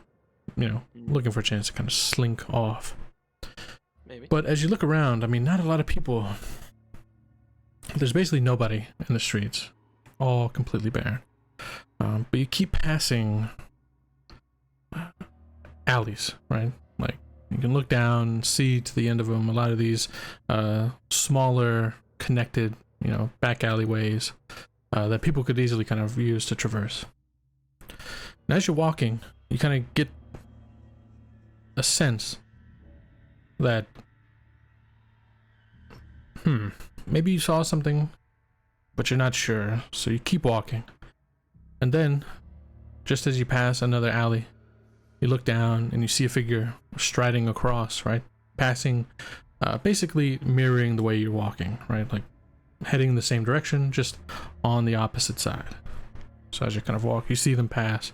know, looking for a chance to kind of slink off. Maybe. But as you look around, I mean, not a lot of people. There's basically nobody in the streets, all completely bare. But you keep passing alleys, right? Like you can look down, see to the end of them. A lot of these smaller, connected, you know, back alleyways that people could easily kind of use to traverse. And as you're walking, you kind of get a sense that maybe you saw something, but you're not sure, so you keep walking. And then, just as you pass another alley, you look down and you see a figure striding across, right? Passing, basically mirroring the way you're walking, right? Like heading in the same direction, just on the opposite side. So as you kind of walk, you see them pass.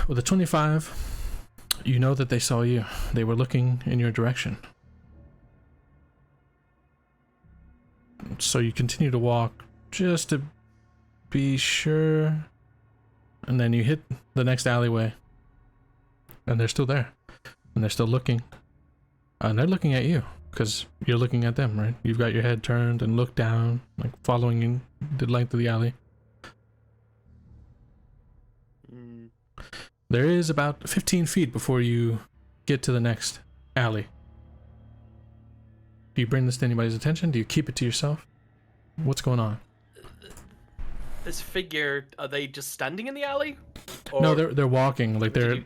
With a 25, you know that they saw you. They were looking in your direction. So you continue to walk just to be sure. And then you hit the next alleyway. And they're still there. And they're still looking. And they're looking at you. Because you're looking at them, right? You've got your head turned and looked down. Like following you the length of the alley. There is about 15 feet before you get to the next alley. Do you bring this to anybody's attention? Do you keep it to yourself? What's going on? This figure, are they just standing in the alley? No, they're walking. Like they're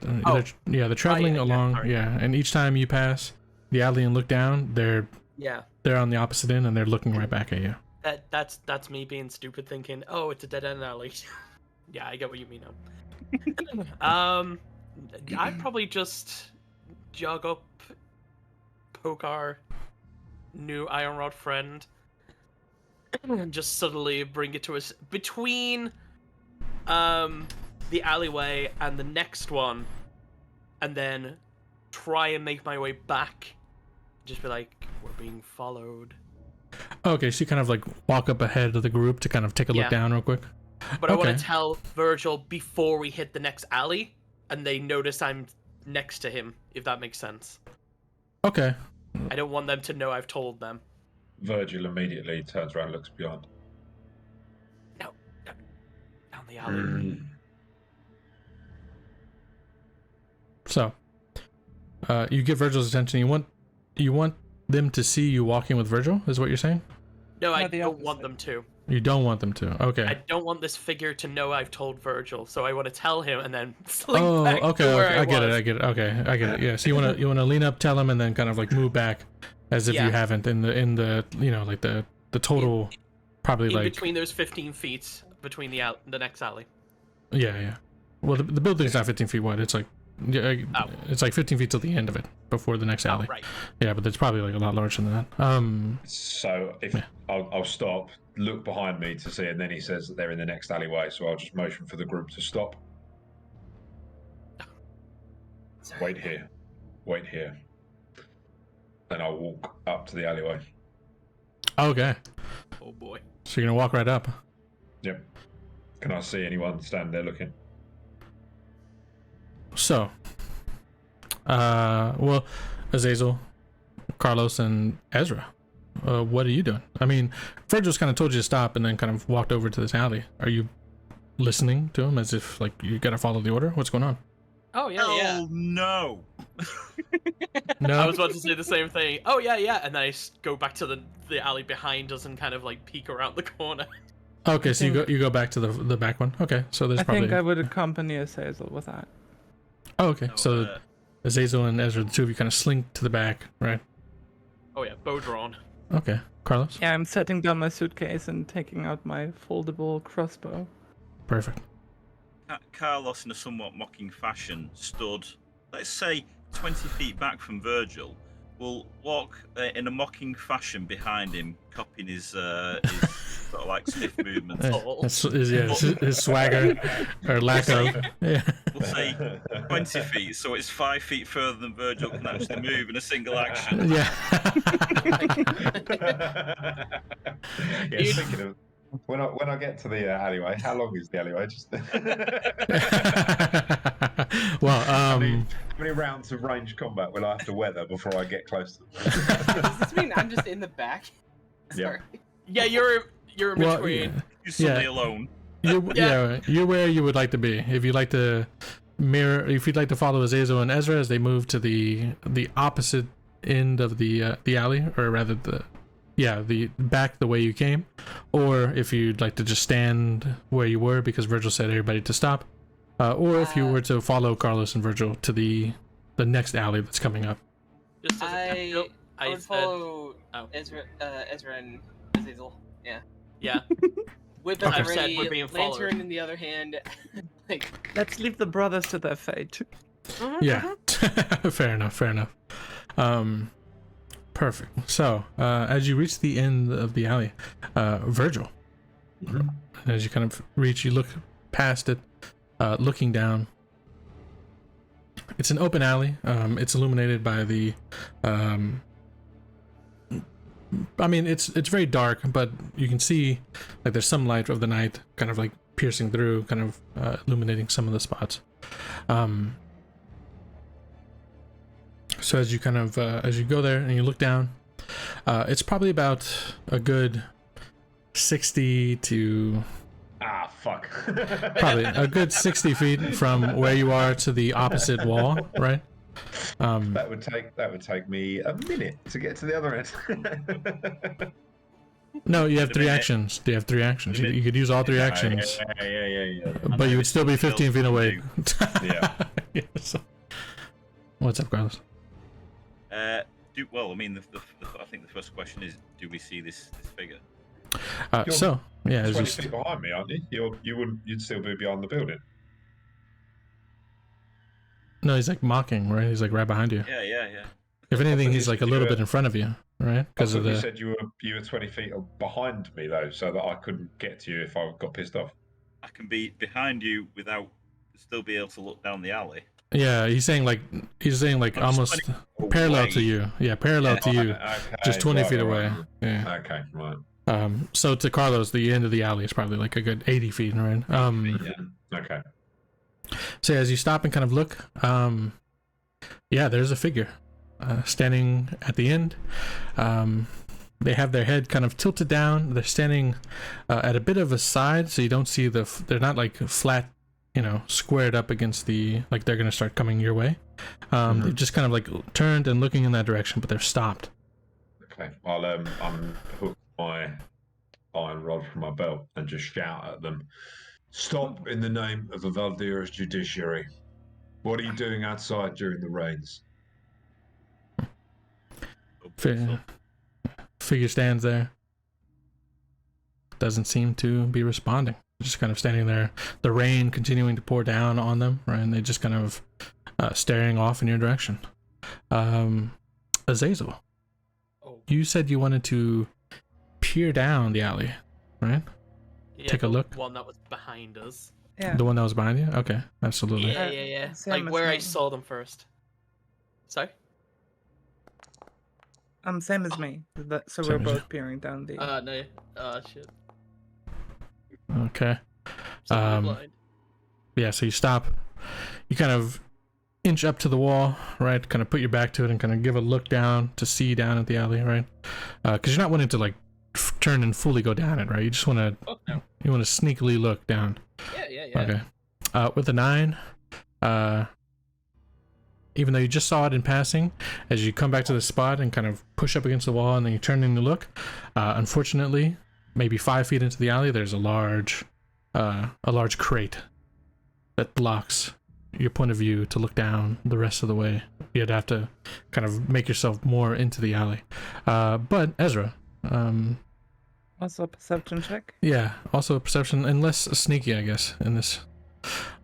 traveling along. Sorry. Yeah, and each time you pass the alley and look down, they're on the opposite end and they're looking right back at you. That's me being stupid, thinking, oh, it's a dead end alley. Yeah, I get what you mean now. I'd probably just jog up, poke our new iron rod friend, and just subtly bring it to us between the alleyway and the next one, and then try and make my way back. Just be like, we're being followed. Okay, so you kind of like walk up ahead of the group to kind of take a look down real quick. But I want to tell Virgil before we hit the next alley, and they notice I'm next to him, if that makes sense. Okay. I don't want them to know I've told them. Virgil immediately turns around and looks behind. No. Down the alley. So, you get Virgil's attention. You want them to see you walking with Virgil, is what you're saying? No, I don't want them to. You don't want them to. Okay. I don't want this figure to know I've told Virgil, so I want to tell him and then slink back to where I get it. Okay, I get it. Yeah. So you want to lean up, tell him, and then kind of like move back, as if you haven't in the like the total probably like between those 15 feet between the next alley. Yeah. Well, the building's not 15 feet wide. It's like it's like 15 feet till the end of it before the next alley. Right. Yeah, but it's probably like a lot larger than that. So if I'll stop, look behind me to see, and then he says that they're in the next alleyway, so I'll just motion for the group to stop. Sorry. Wait here. And I'll walk up to the alleyway. Okay. Oh boy. So you're gonna walk right up. Yep. Can I see anyone stand there looking? So, well, Azazel, Carlos, and Ezra, what are you doing? I mean, Virgil's kind of told you to stop and then kind of walked over to this alley. Are you listening to him as if, like, you gotta follow the order? What's going on? Oh, yeah. No. No? I was about to say the same thing. Oh, yeah. And then I go back to the alley behind us and kind of, like, peek around the corner. Okay, so you go back to the back one. Okay, so there's probably... I think I would accompany Azazel with that. Oh, okay. So Azazel and Ezra, the two of you kind of slink to the back, right? Oh yeah, bow drawn. Okay. Carlos? Yeah, I'm setting down my suitcase and taking out my foldable crossbow. Perfect. Carlos, in a somewhat mocking fashion, stood, let's say, 20 feet back from Virgil, will walk in a mocking fashion behind him, copying his sort of like stiff movements. His swagger or lack of. Yeah. We'll say 20 feet, so it's 5 feet further than Virgil can actually move in a single action. Yeah. Speaking of, when I get to the alleyway, how long is the alleyway? Just well, how many rounds of range combat will I have to weather before I get close to them? Does this mean I'm just in the back? Sorry. Yeah, you're in between. Yeah. You're suddenly alone. You're where you would like to be. If you'd like to if you'd like to follow Azazel and Ezra as they move to the opposite end of the alley, or rather the back the way you came, or if you'd like to just stand where you were because Virgil said everybody to stop, or if you were to follow Carlos and Virgil to the next alley that's coming up. Just as I would follow Ezra and Azazel. Yeah. Yeah. With the we're being followed. lantern in the other hand. Like, Let's leave the brothers to their fate. Yeah. Fair enough. Perfect. So, as you reach the end of the alley, Virgil, as you kind of reach, you look past it, looking down. It's an open alley. It's illuminated by the I mean, it's very dark, but you can see like there's some light of the night kind of like piercing through, kind of illuminating some of the spots. So as you kind of as you go there and you look down, it's probably about a good 60 to fuck. probably a good 60 feet from where you are to the opposite wall, right? That would take me a minute to get to the other end. No, you have Wait a three minute. actions. You have three actions. You could use all three actions, Yeah. but you would still be 15 feet away. Yeah. Yeah, so- What's up, Carlos? Well, I mean, I think the first question is, do we see this figure? So yeah, it's 20 just feet behind me, aren't you? You'd still be behind the building. no, he's like mocking, right? He's like right behind you. Yeah. If anything, thought he's you like a said little you bit were- in front of you, right? I Because thought of you the said you were 20 feet behind me though, so that I couldn't get to you if I got pissed off. I can be behind you without still be able to look down the alley. yeah. He's saying like I'm almost just parallel away. to you. Yeah, parallel Yeah. to you, Okay, just 20 right, feet right, away. right. Yeah. Okay, right. So to Carlos, the end of the alley is probably like a good 80 feet, right? Yeah. Okay. So as you stop and kind of look, yeah, there's a figure standing at the end. They have their head kind of tilted down. They're standing at a bit of a side, so you don't see they're not like flat, squared up against like they're gonna start coming your way. They've just kind of like turned and looking in that direction, but they're stopped. Okay. I'll unhook my iron rod from my belt and just shout at them. Stop in the name of the Valdiran's judiciary. What are you doing outside during the rains? Figure stands there. Doesn't seem to be responding. Just kind of standing there. The rain continuing to pour down on them, right? And they just kind of staring off in your direction. Azazel, you said you wanted to peer down the alley, right? Yeah, Take a the look. One that was behind us. Yeah. The one that was behind you? Okay, absolutely. Yeah. Same Like as where I me. saw them first. Sorry? Same as me. So Same we're as both you. peering down the. No. Shit. Okay. So we're Um, blind. Yeah, so you stop. You kind of inch up to the wall, right? Kind of put your back to it and kind of give a look down to see down at the alley, right? Because you're not wanting to like turn and fully go down it, right? You just want to Oh, no. you want to sneakily look down. Yeah. Okay. With a 9, even though you just saw it in passing, as you come back to the spot and kind of push up against the wall and then you turn in to look, unfortunately, maybe 5 feet into the alley, there's a large crate that blocks your point of view to look down the rest of the way. You'd have to kind of make yourself more into the alley. But Ezra, Also a perception check. yeah, also a perception, and less sneaky, I guess, in this.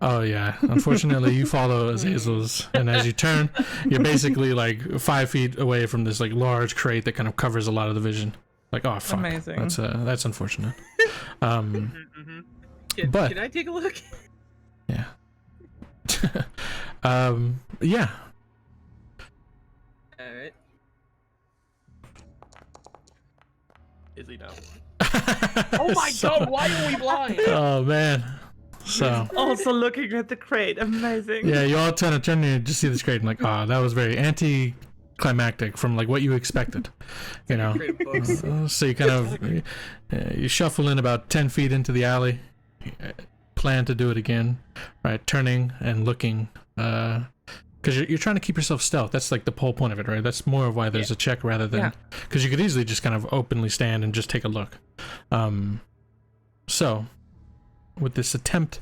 Oh yeah, unfortunately you follow Azazel's, and as you turn, you're basically like 5 feet away from this like large crate that kind of covers a lot of the vision. Like, oh fuck, Amazing. that's unfortunate. Mm-hmm. But- Can I take a look? Yeah. Yeah. Alright. Is he now? Oh my god, why are we blind? Oh man. So Also looking at the crate. Amazing. yeah, you all turn and you just see this crate and like, oh, that was very anti-climactic from like what you expected, Crate of books. So you kind of you shuffle in about 10 feet into the alley, plan to do it again, right? Turning and looking, because you're trying to keep yourself stealth. That's like the whole point of it, right? That's more of why there's a check rather than because you could easily just kind of openly stand and just take a look. So with this attempt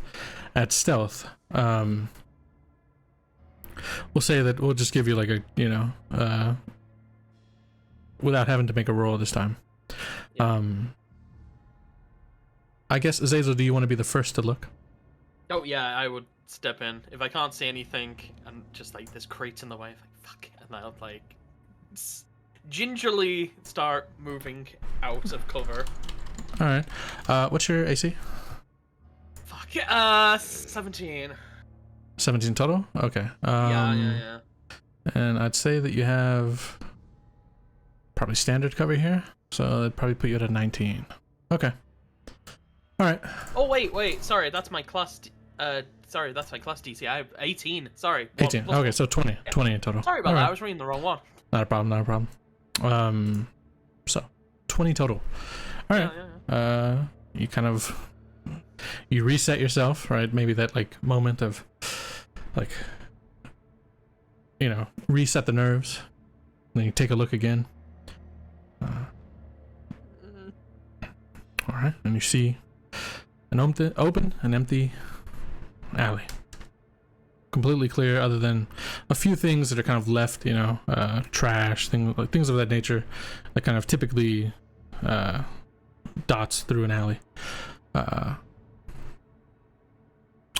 at stealth, we'll say that we'll just give you like a without having to make a roll this time. I guess, Azazel, do you want to be the first to look? Oh yeah, I would step in. If I can't see anything and just like this crate's in the way, like fuck, and I'll like gingerly start moving out of cover. All right. What's your AC? Fuck, 17. 17 total? Okay. Yeah. And I'd say that you have probably standard cover here, so that'd probably put you at a 19. Okay. All right. Oh wait, sorry, that's my class. That's my class DC. I have 18. Sorry. 18. Plus- Okay, so 20. 20 in total. Sorry about All that. right. I was reading the wrong one. Not a problem. So 20 total. All right. Yeah. You kind of you reset yourself, right? Maybe that like moment of like reset the nerves. Then you take a look again. right, and you see an open and empty alley. Completely clear, other than a few things that are kind of left, trash, things of that nature, that kind of typically dots through an alley.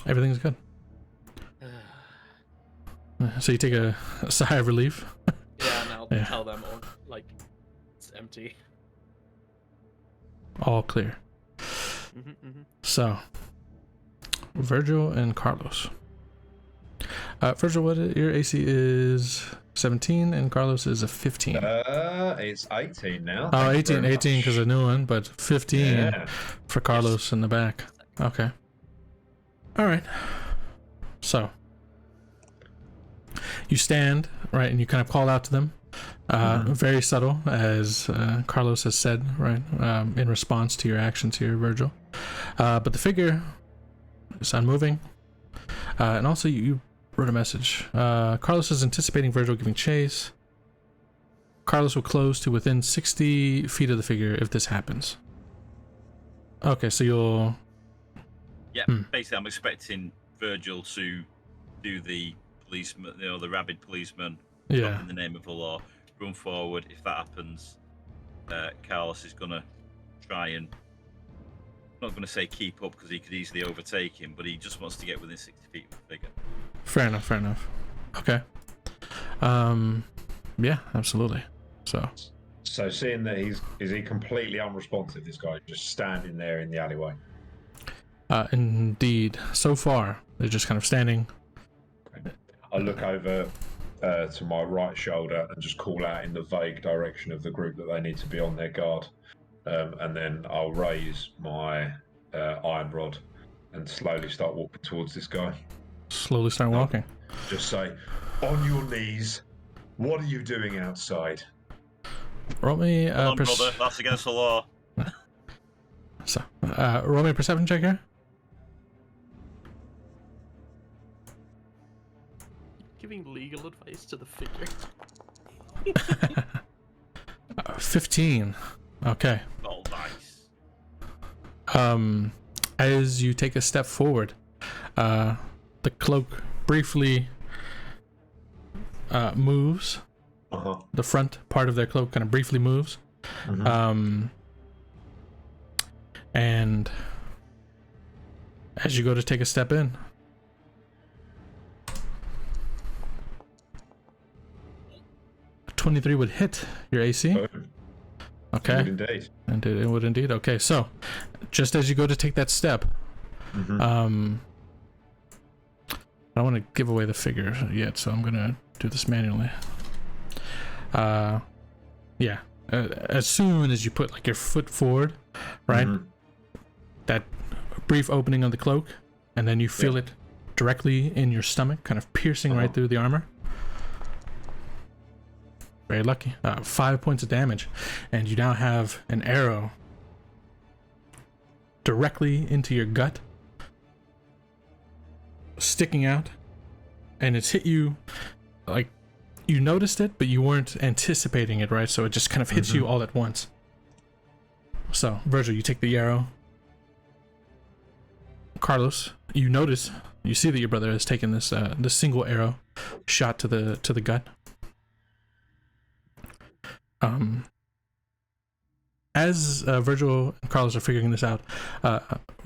Everything's good. So you take a sigh of relief. Yeah, and I'll Yeah. tell them all, like, it's empty. All clear. So, Virgil and Carlos. Virgil, your AC is 17 and Carlos is a 15. It's 18 now. Oh, Thank you 18 very 18 because much. a new one, but 15 Yeah. for Carlos in the back. Okay. All right. So, you stand, right, and you kind of call out to them. Very subtle, as Carlos has said, right, in response to your actions here, Virgil. But the figure is unmoving. And also, you wrote a message. Carlos is anticipating Virgil giving chase. Carlos will close to within 60 feet of the figure if this happens. Okay, so you'll... Yeah, basically, I'm expecting Virgil to do the policeman, the rabid policeman, Yeah. in the name of the law, run forward. If that happens, Carlos is gonna try and, I'm not gonna say keep up because he could easily overtake him, but he just wants to get within 60 feet of the figure. Fair enough. Okay. Yeah, absolutely. So seeing that is he completely unresponsive, this guy, just standing there in the alleyway? Indeed. So far, they're just kind of standing. I look over to my right shoulder and just call out in the vague direction of the group that they need to be on their guard. And then I'll raise my iron rod and slowly start walking towards this guy. Slowly start walking. Just say, on your knees, what are you doing outside? Roll me Come on, brother, that's against the law. So, roll me a perception check here. Giving legal advice to the figure. 15. Okay. Oh, nice. As you take a step forward, the cloak briefly moves. The front part of their cloak kind of briefly moves. And as you go to take a step in, a 23 would hit your AC. Okay. It would indeed. And it would indeed. Okay, so just as you go to take that step, I don't want to give away the figure yet, so I'm gonna do this manually. Yeah. As soon as you put like your foot forward, right? That brief opening of the cloak, and then you feel it directly in your stomach, kind of piercing right through the armor. Very lucky. 5 points of damage, and you now have an arrow directly into your gut, sticking out, and it's hit you like you noticed it, but you weren't anticipating it, right? So it just kind of hits you all at once. So, Virgil, you take the arrow. Carlos, you notice, you see that your brother has taken this this single arrow shot to the gut. As Virgil and Carlos are figuring this out,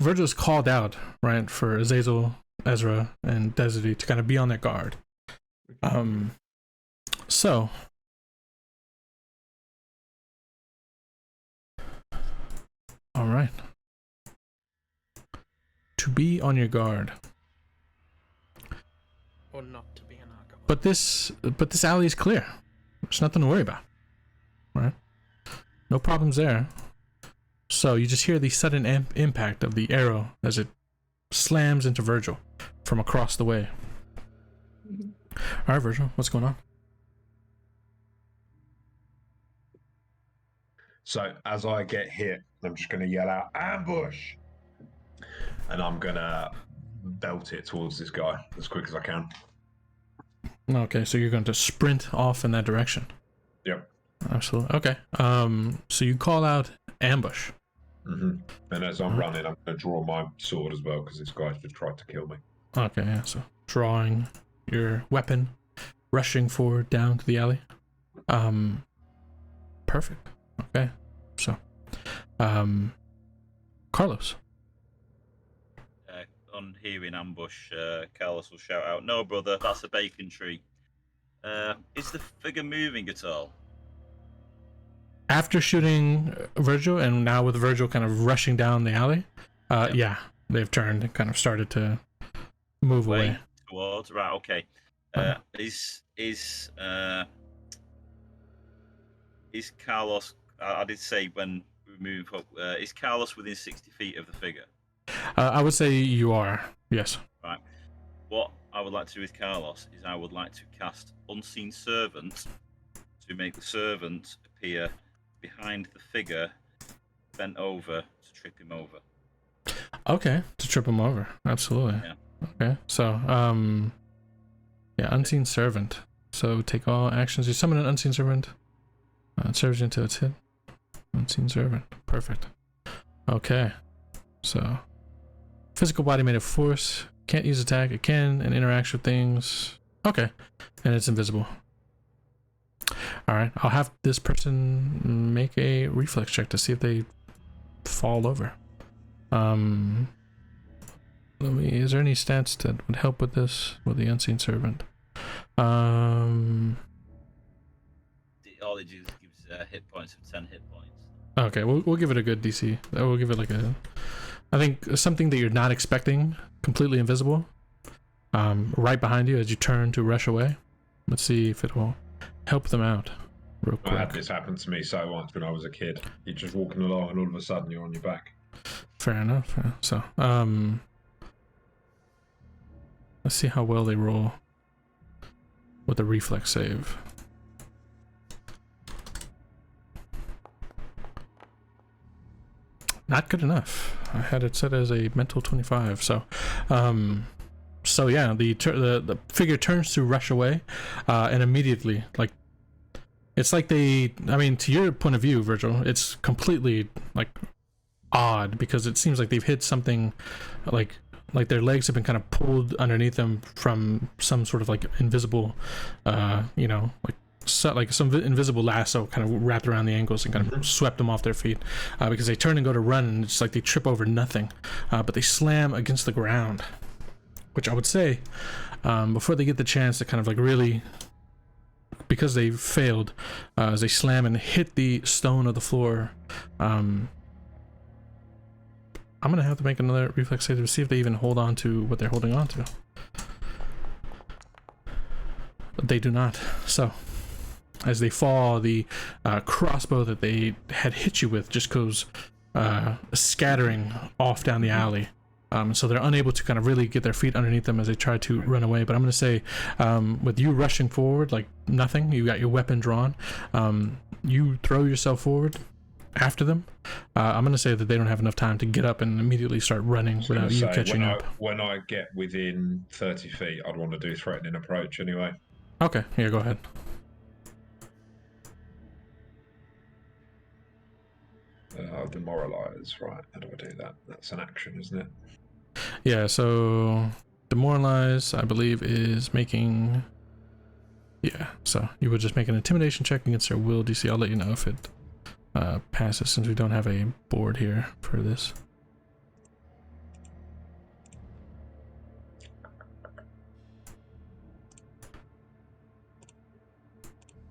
Virgil is called out, right, for Azazel, Ezra, and Desiree to kind of be on their guard. So, all right, to be on your guard. Or not to be an alcoholic. But this alley is clear. There's nothing to worry about, right? No problems there. So you just hear the sudden impact of the arrow as it slams into Virgil from across the way. All right, Virgil, what's going on? So as I get hit, I'm just going to yell out, ambush! And I'm going to belt it towards this guy as quick as I can. Okay, so you're going to sprint off in that direction. Yep. Absolutely. Okay. So you call out ambush. And as I'm running, I'm going to draw my sword as well because this guy's just tried to kill me. Okay, yeah, so drawing your weapon, rushing forward down to the alley. Perfect. Okay, so, Carlos. On hearing ambush, Carlos will shout out, "No, brother, that's a bacon tree." Is the figure moving at all? After shooting Virgil, and now with Virgil kind of rushing down the alley, yeah, they've turned and kind of started to move away. Towards, right, okay. Is Carlos, I did say when we move up, is Carlos within 60 feet of the figure? I would say you are, yes. Right. What I would like to do with Carlos is I would like to cast Unseen Servant to make the servant appear behind the figure, bent over to trip him over. Okay, to trip him over, absolutely. Yeah. Okay, so, yeah, Unseen Servant. So take all actions. You summon an Unseen Servant. It serves you until it's hit. Unseen Servant. Perfect. Okay, so physical body made of force. Can't use attack. It can and interacts with things. Okay, and it's invisible. All right, I'll have this person make a reflex check to see if they fall over. Is there any stats that would help with this with the Unseen Servant? All it gives hit points of 10 hit points. Okay, we'll give it a good DC. We'll give it like a, I think something that you're not expecting, completely invisible, right behind you as you turn to rush away. Let's see if it will help them out real quick. I had this happen to me once when I was a kid. You're just walking along and all of a sudden you're on your back. Fair enough. Yeah. So, let's see how well they roll with a reflex save. Not good enough. I had it set as a mental 25. So, so yeah, the figure turns to rush away, and immediately, like, it's like they. I mean, to your point of view, Virgil, it's completely like odd because it seems like they've hit something, like their legs have been kind of pulled underneath them from some sort of like invisible, like some invisible lasso kind of wrapped around the ankles and kind of swept them off their feet, because they turn and go to run and it's like they trip over nothing, but they slam against the ground, which I would say, before they get the chance to kind of like really, because they failed, as they slam and hit the stone of the floor, I'm gonna have to make another reflex save to see if they even hold on to what they're holding on to. They do not. So as they fall, the crossbow that they had hit you with just goes scattering off down the alley. So they're unable to kind of really get their feet underneath them as they try to run away. But I'm going to say, with you rushing forward like nothing, you got your weapon drawn, you throw yourself forward after them. I'm going to say that they don't have enough time to get up and immediately start running without you catching up. When I get within 30 feet, I'd want to do threatening approach anyway. Okay, here, go ahead. Demoralize, right? How do I do that? That's an action, isn't it? Yeah, so demoralize, I believe, is making. Yeah, so you would just make an intimidation check against their will DC. I'll let you know if it passes since we don't have a board here for this.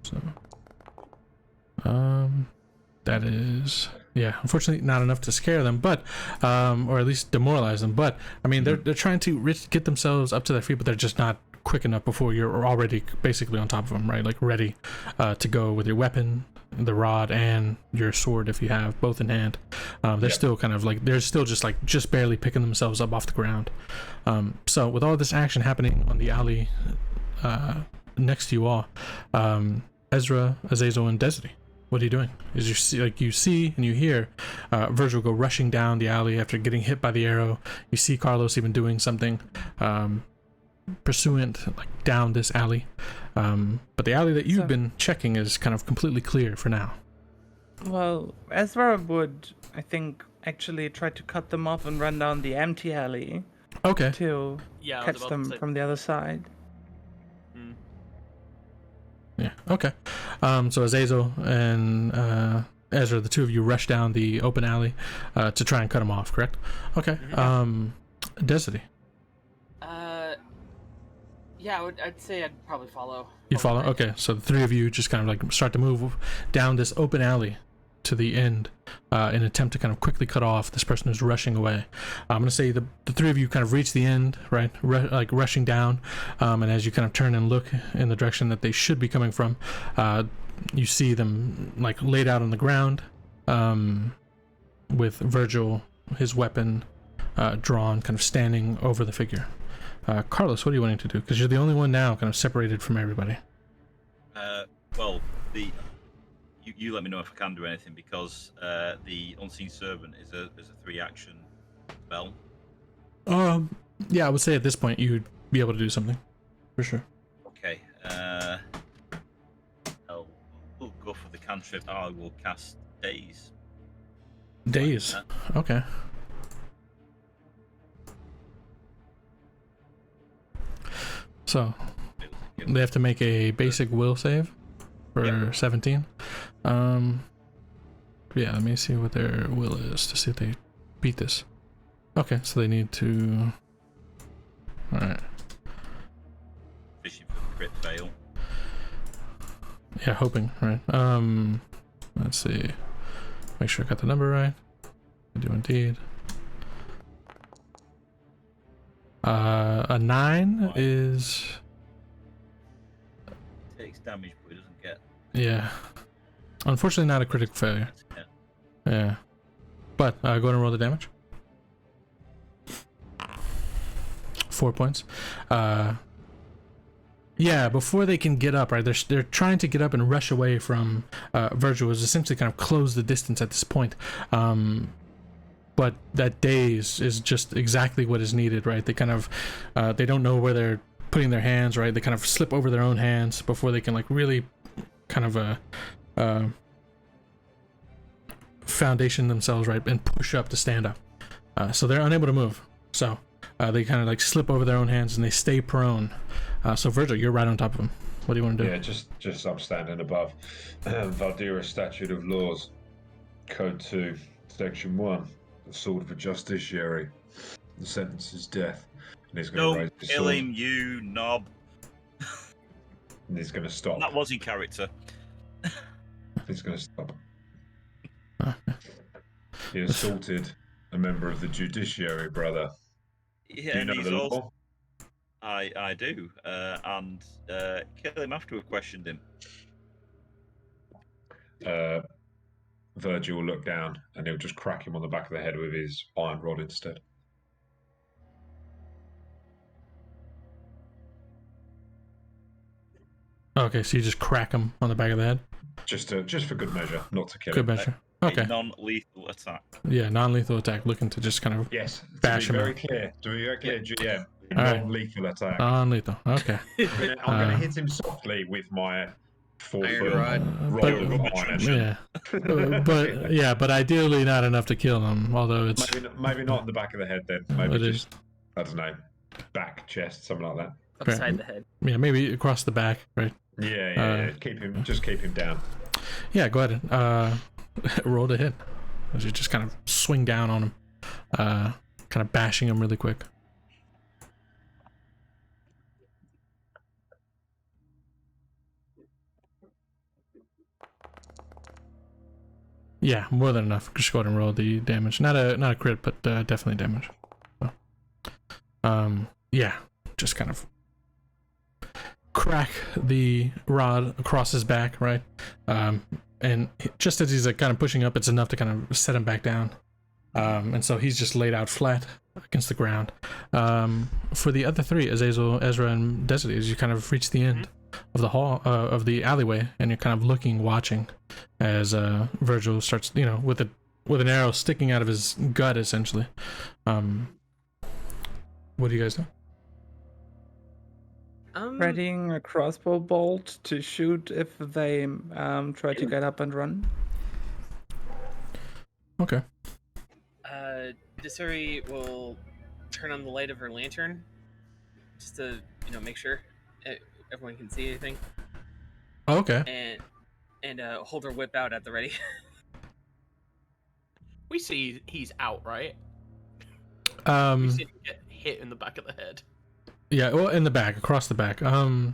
So, that is, yeah, unfortunately not enough to scare them, but, or at least demoralize them. But I mean, they're trying to get themselves up to their feet, but they're just not quick enough before you're already basically on top of them, right? Like ready to go with your weapon, the rod, and your sword if you have both in hand. They're still kind of like, they're still just barely picking themselves up off the ground. So with all this action happening on the alley next to you all, Ezra, Azazel, and Desiree, what are you doing? Is you see and you hear Virgil go rushing down the alley after getting hit by the arrow. You see Carlos even doing something pursuant like down this alley, but the alley that you've been checking is kind of completely clear for now. Well, Ezra would, I think, actually try to cut them off and run down the empty alley Okay. to Yeah, I was catch about them to say. from the other side. Yeah. Okay. So Azazel and Ezra, the two of you rush down the open alley to try and cut him off. Correct? Okay. Desity. Yeah, I'd say I'd probably follow. You follow? behind. Okay. So the three of you just kind of like start to move down this open alley to the end in an attempt to kind of quickly cut off this person who's rushing away. I'm going to say the three of you kind of reach the end, right? Like rushing down. And as you kind of turn and look in the direction that they should be coming from, you see them like laid out on the ground with Virgil, his weapon drawn, kind of standing over the figure. Carlos, what are you wanting to do? Because you're the only one now kind of separated from everybody. Well, you let me know if I can do anything, because the Unseen Servant is a 3-action spell. Yeah, I would say at this point you'd be able to do something, for sure. Okay. We'll go for the cantrip. I will cast Daze. Days. Okay. So they have to make a basic will save for 17. Yeah, let me see what their will is to see if they beat this. Okay, so they need to. All right. Fishing for the crit fail. Yeah, hoping, right? Let's see. Make sure I got the number right. I do indeed. A 9 is. Takes damage, but he doesn't get. Yeah. Unfortunately, not a critical failure. Yeah. But go ahead and roll the damage. 4 points. Yeah, before they can get up, right? They're trying to get up and rush away from Virgil, who's essentially kind of closed the distance at this point. But that daze is just exactly what is needed, right? They kind of they don't know where they're putting their hands, right? They kind of slip over their own hands before they can like really kind of foundation themselves, right, and push up to stand up. So they're unable to move. So they kind of like slip over their own hands and they stay prone. So Virgil, you're right on top of him. What do you want to do? Yeah, just I'm standing above. Valdiran Statute of Laws, Code 2, Section 1. The sword of a justiciary. The sentence is death. And he's going to raise his kill sword. him, you knob. And he's going to stop. That was in character. He's going to stop. He assaulted a member of the judiciary, brother. Yeah, Do you know he's the law? also... I do. And kill him after we've questioned him. Virgil will look down and he'll just crack him on the back of the head with his iron rod instead. Okay, so you just crack him on the back of the head? Just for good measure, not to kill Good him. measure. Okay. A non-lethal attack. Yeah, non-lethal attack, looking to just kind of Yes. bash to be him very out. clear, GM. All right. Non-lethal attack. Non-lethal, okay. I'm going to hit him softly with my 4-foot Iron rod but- of iron. Yeah. But ideally not enough to kill him, although it's... Maybe not in the back of the head then. Maybe It is. just, I don't know, back, chest, something like that. Upside the head. Yeah, maybe across the back, right? Yeah. Just keep him down. Yeah, go ahead and roll to hit. As you just kind of swing down on him, kind of bashing him really quick. Yeah, more than enough. Just go ahead and roll the damage. Not a crit, but definitely damage. So, yeah, just kind of crack the rod across his back, right? And just as he's like kind of pushing up, it's enough to kind of set him back down. And so he's just laid out flat against the ground. For the other three, Azazel, Ezra, and Desiree, as you kind of reach the end of the hall, of the alleyway, and you're kind of looking, watching as Virgil starts, with an arrow sticking out of his gut, essentially. What do you guys do? Readying a crossbow bolt to shoot if they try to get up and run. Okay. Desuri will turn on the light of her lantern, just to make sure everyone can see anything, Okay. and hold her whip out at the ready. We see he's out, right? We see him get hit in the back of the head. Yeah, well, in the back, across the back. I'll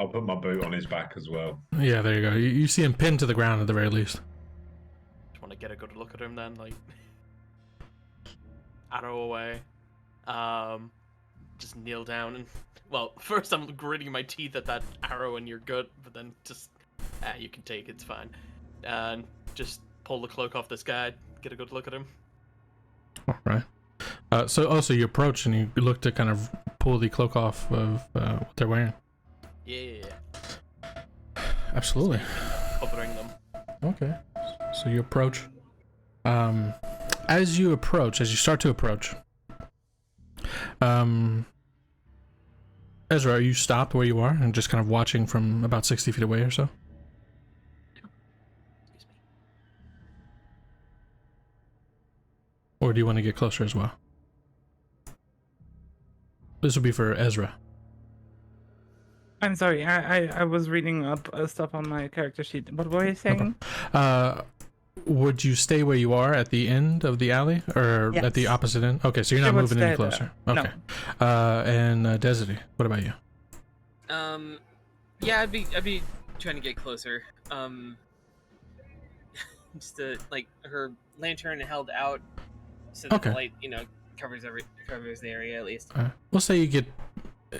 put my boot on his back as well. Yeah, there you go. You see him pinned to the ground at the very least. Just want to get a good look at him then, like arrow away. Just kneel down and well, first I'm gritting my teeth at that arrow in your gut, but then just you can take it, it's fine. And just pull the cloak off this guy, get a good look at him. All right. So also you approach and you look to kind of pull the cloak off of what they're wearing. Yeah. Absolutely. Covering them. Okay. So you approach. As you start to approach, Ezra, are you stopped where you are and just kind of watching from about 60 feet away or so? Excuse me. Or do you want to get closer as well? This would be for Ezra. I'm sorry, I was reading up stuff on my character sheet. What were you saying? Would you stay where you are at the end of the alley, or Yes. at the opposite end? Okay, so you're not I would moving any stay there. closer. No. Okay. And Desiree, what about you? Yeah, I'd be trying to get closer. Just to her lantern held out, so that the light, covers the area at least. We'll say you get,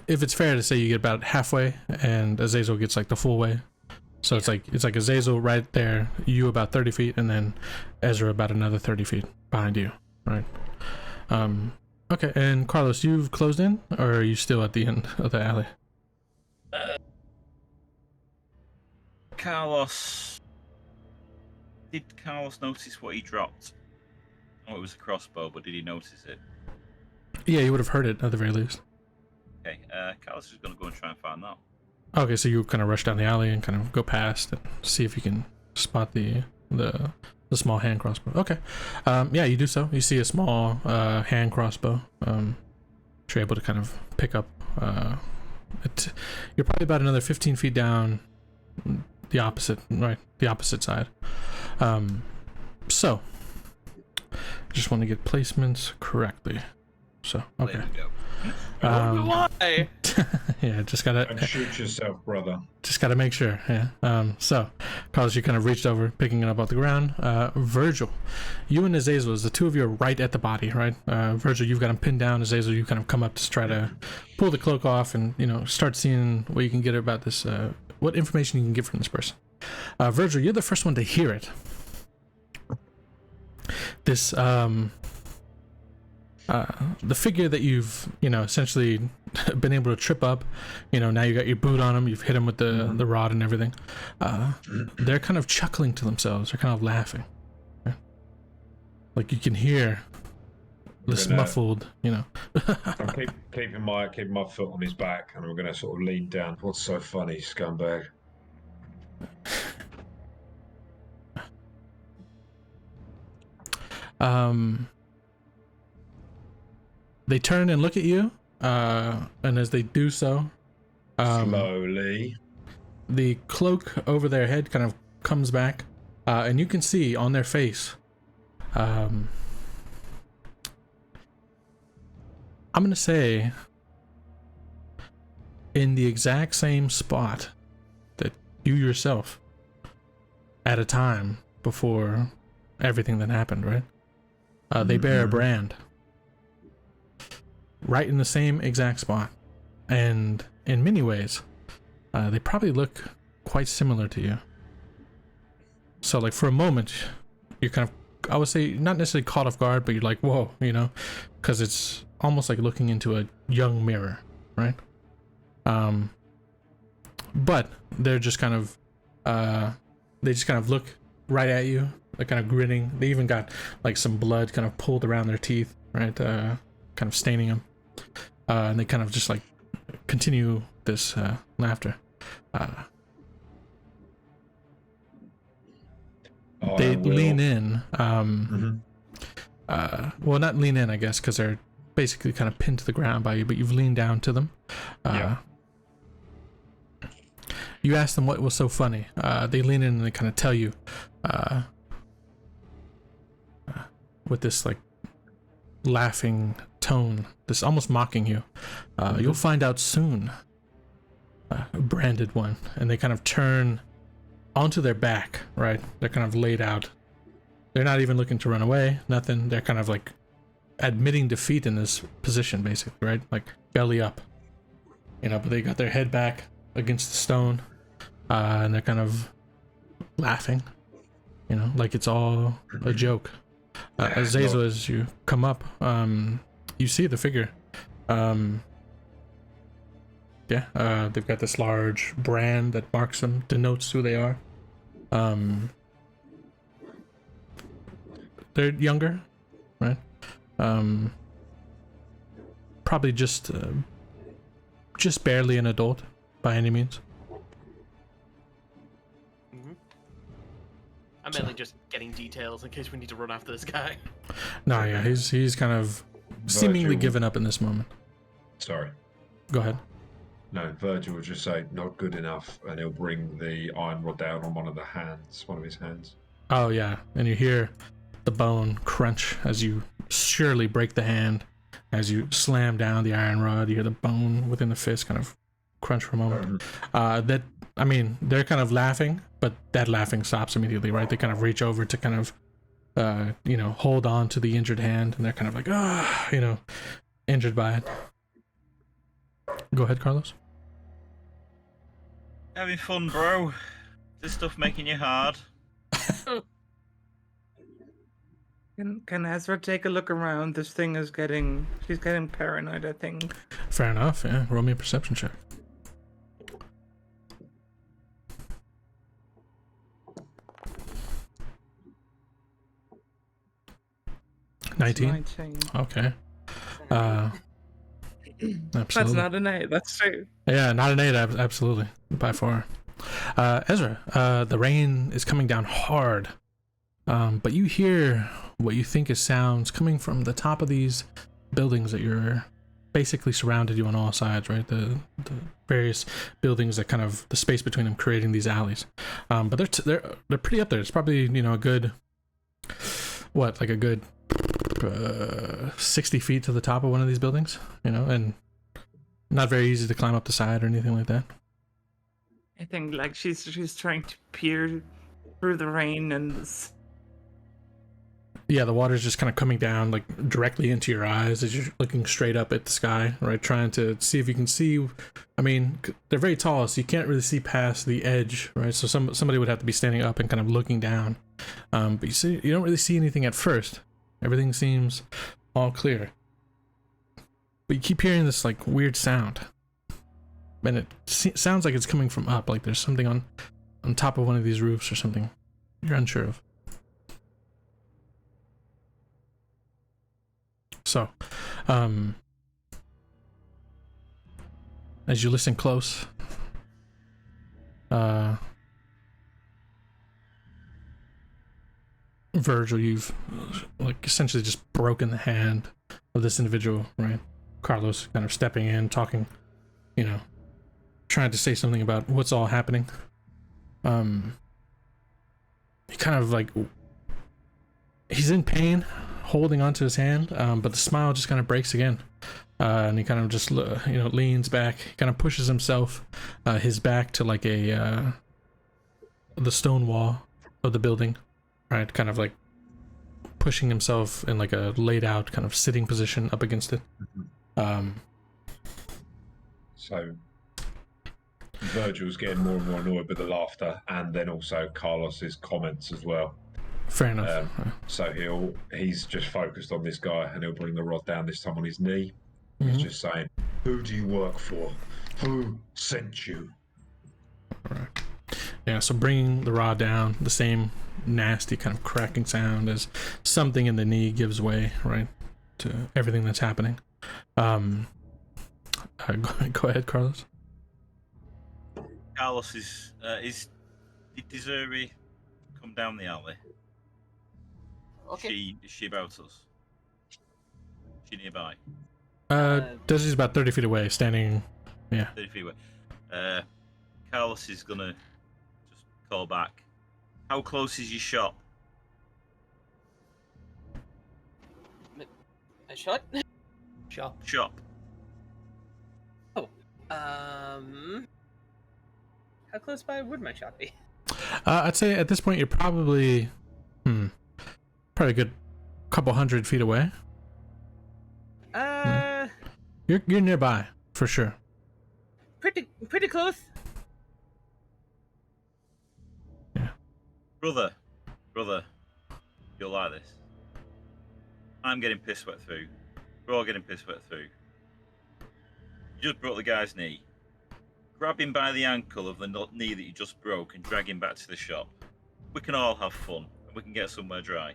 if it's fair to say, you get about halfway, and Azazel gets like the full way. So it's like Azazel right there, you about 30 feet, and then Ezra about another 30 feet behind you, right? Okay, and Carlos, you've closed in, or are you still at the end of the alley? Did Carlos notice what he dropped? Oh, it was a crossbow, but did he notice it? Yeah, you would have heard it at the very least. Okay, Carlos is going to go and try and find that. Okay, so you kind of rush down the alley and kind of go past and see if you can spot the small hand crossbow. Okay, yeah, you do so. You see a small hand crossbow. You're able to kind of pick up. You're probably about another 15 feet down the opposite side. So just want to get placements correctly. So okay. There we go. Why? Yeah, just gotta Don't shoot yourself, brother. just gotta make sure. Yeah. So Carlos, you kind of reached over, picking it up off the ground. Virgil, you and Azazel, the two of you are right at the body, right? Virgil, you've got him pinned down. Azazel, you kind of come up to try to pull the cloak off and start seeing what you can get about this, what information you can get from this person. Virgil, you're the first one to hear it. This the figure that you've essentially been able to trip up, now you got your boot on him, you've hit him with the rod and everything. They're kind of chuckling to themselves, they're kind of laughing, like you can hear this muffled I'm keeping my foot on his back, and I'm gonna sort of lean down. What's so funny, scumbag? They turn and look at you, and as they do so, Slowly. the cloak over their head kind of comes back, and you can see on their face, I'm gonna say, in the exact same spot that you yourself, at a time before everything that happened, right? They bear a brand. Right in the same exact spot, and in many ways they probably look quite similar to you. So like for a moment you're kind of, I would say, not necessarily caught off guard, but you're like, whoa, because it's almost like looking into a young mirror, right? But they're just kind of look right at you. They're kind of grinning. They even got like some blood kind of pulled around their teeth, right? Kind of staining them. And they kind of just like continue this laughter. They lean in. well, not lean in, I guess, because they're basically kind of pinned to the ground by you, but you've leaned down to them. You ask them what was so funny. They lean in and they kind of tell you with this like laughing tone, this almost mocking you. You'll find out soon, branded one. And they kind of turn onto their back, right? They're kind of laid out. They're not even looking to run away, nothing. They're kind of like admitting defeat in this position, basically, right? Like belly up, but they got their head back against the stone, and they're kind of laughing, like it's all a joke. Azazel, as you come up, you see the figure. They've got this large brand that marks them, denotes who they are. They're younger, right? Probably just barely an adult by any means. I'm mainly just getting details in case we need to run after this guy. No, yeah, he's kind of seemingly given up in this moment. Sorry. Go ahead. No, Virgil will just say, not good enough, and he'll bring the iron rod down on one of his hands. Oh, yeah, and you hear the bone crunch as you surely break the hand. As you slam down the iron rod, you hear the bone within the fist kind of crunch for a moment. They're kind of laughing, but that laughing stops immediately, right? They kind of reach over to kind of, hold on to the injured hand, and they're kind of like, injured by it. Go ahead, Carlos. Having fun, bro. This stuff making you hard. Can Ezra take a look around? This thing is she's getting paranoid, I think. Fair enough, yeah. Roll me a perception check. Nineteen. Okay. Absolutely. That's not an 8, that's true. Yeah, not an 8, absolutely. By far. Ezra, the rain is coming down hard. But you hear what you think is sounds coming from the top of these buildings that you're basically surrounded you on all sides, right? The various buildings that kind of the space between them creating these alleys. But they're pretty up there. It's probably, a good, a good 60 feet to the top of one of these buildings, and not very easy to climb up the side or anything like that. I think like she's trying to peer through the rain and yeah, the water's just kind of coming down like directly into your eyes as you're looking straight up at the sky, right? Trying to see if you can see. I mean, they're very tall, so you can't really see past the edge, right? So somebody would have to be standing up and kind of looking down. But you don't really see anything at first. Everything seems all clear. But you keep hearing this like weird sound. And it sounds like it's coming from up, like there's something on top of one of these roofs or something. You're unsure of. So, as you listen close, Virgil, you've like essentially just broken the hand of this individual, right? Carlos kind of stepping in, talking, trying to say something about what's all happening. He kind of like, he's in pain, holding onto his hand, but the smile just kind of breaks again. And he kind of just, leans back, kind of pushes himself, his back to like the stone wall of the building, right? Kind of like pushing himself in like a laid out kind of sitting position up against it. So Virgil's getting more and more annoyed with the laughter, and then also Carlos's comments as well. Fair enough. So he's just focused on this guy, and he'll bring the rod down, this time on his knee. He's just saying, "Who do you work for? Who sent you?" All right. Yeah, so bringing the rod down, the same nasty kind of cracking sound as something in the knee gives way, right, to everything that's happening. Go ahead, Carlos. Carlos did Desiree come down the alley? Okay. Is she about us? Is she nearby? Desi's about 30 feet away, standing. Yeah. 30 feet away. Carlos is gonna just call back. How close is your shop? A shot? Shop. Oh. How close by would my shop be? I'd say at this point you're probably a good couple 100 feet away. You're nearby for sure. Pretty close. Yeah. Brother, you'll like this. I'm getting piss wet through. We're all getting piss wet through. You just broke the guy's knee. Grab him by the ankle of the knee that you just broke and drag him back to the shop. We can all have fun and we can get somewhere dry.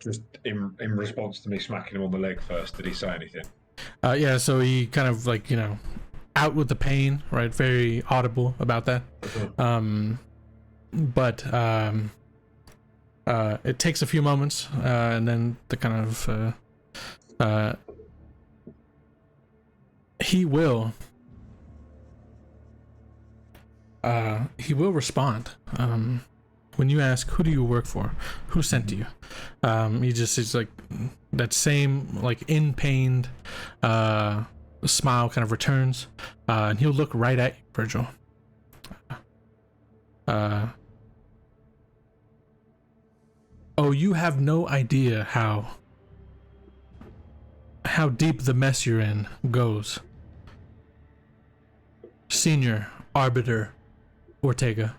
Just in response to me smacking him on the leg first, did he say anything? Yeah, so he kind of like, out with the pain, right? Very audible about that. But it takes a few moments, and then the kind of he will respond when you ask, who do you work for, who sent you. He just is like that same like in pained smile kind of returns, and he'll look right at you, Virgil. Oh, you have no idea how deep the mess you're in goes. Senior Arbiter Ortega.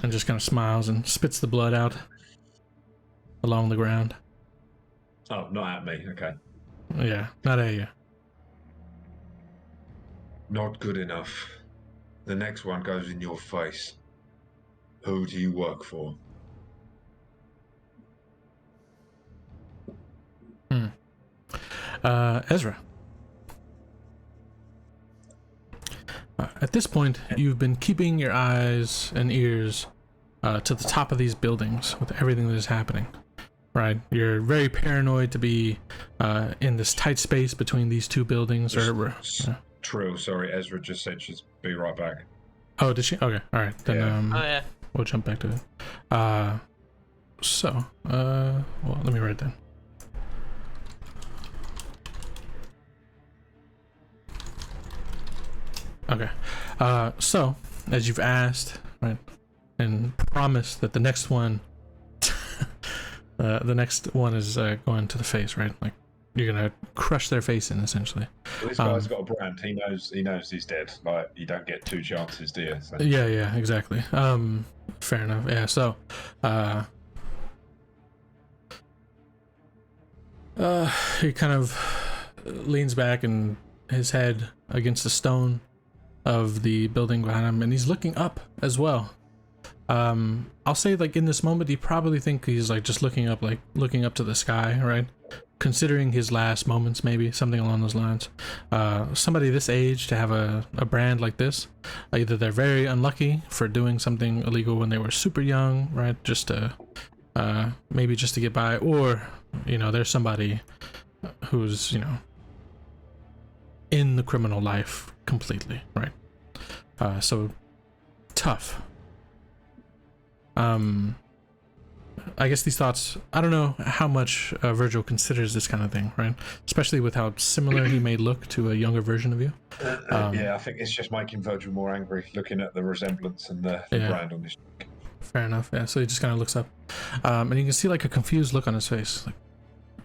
And just kind of smiles and spits the blood out along the ground. Oh, not at me, okay. Yeah, not at you. Not good enough. The next one goes in your face. Who do you work for? Ezra. At this point, you've been keeping your eyes and ears to the top of these buildings with everything that is happening. Right? You're very paranoid to be in this tight space between these two buildings. True, sorry, Ezra just said she'd be right back. Oh, did she? Okay, alright. Then yeah. We'll jump back to it. Well, let me write that. Okay. So, as you've asked, right, and promised that the next one is going to the face, right? Like, you're gonna crush their face in, essentially. Well, this guy's got a brand. He knows he's dead. Like, you don't get two chances, do you? So. Yeah, exactly. Fair enough. Yeah, so he kind of leans back and his head against the stone of the building behind him, and he's looking up as well. I'll say, like, in this moment, you probably think he's like just looking up to the sky, right? Considering his last moments, maybe something along those lines. Somebody this age to have a brand like this, either they're very unlucky for doing something illegal when they were super young, right? Just to maybe just to get by, or there's somebody who's in the criminal life completely, right? So tough. I guess these thoughts, I don't know how much Virgil considers this kind of thing, right? Especially with how similar he may look to a younger version of you. Yeah, I think it's just making Virgil more angry, looking at the resemblance and the brand on his cheek. Fair enough, yeah. So he just kind of looks up. And you can see like a confused look on his face.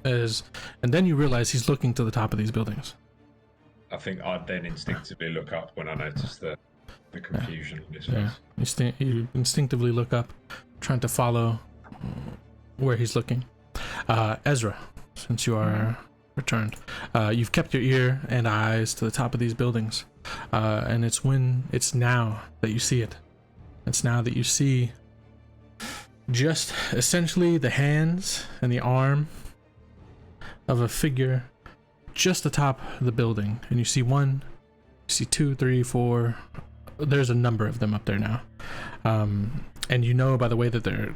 And then you realize he's looking to the top of these buildings. I think I'd then instinctively look up when I notice the confusion in his face. Yeah, you instinctively look up, trying to follow where he's looking. Ezra, since you are returned, you've kept your ear and eyes to the top of these buildings, and it's now that you see it. It's now that you see just essentially the hands and the arm of a figure just atop the building, and you see 1, you see 2, 3, 4, there's a number of them up there now, and you know by the way that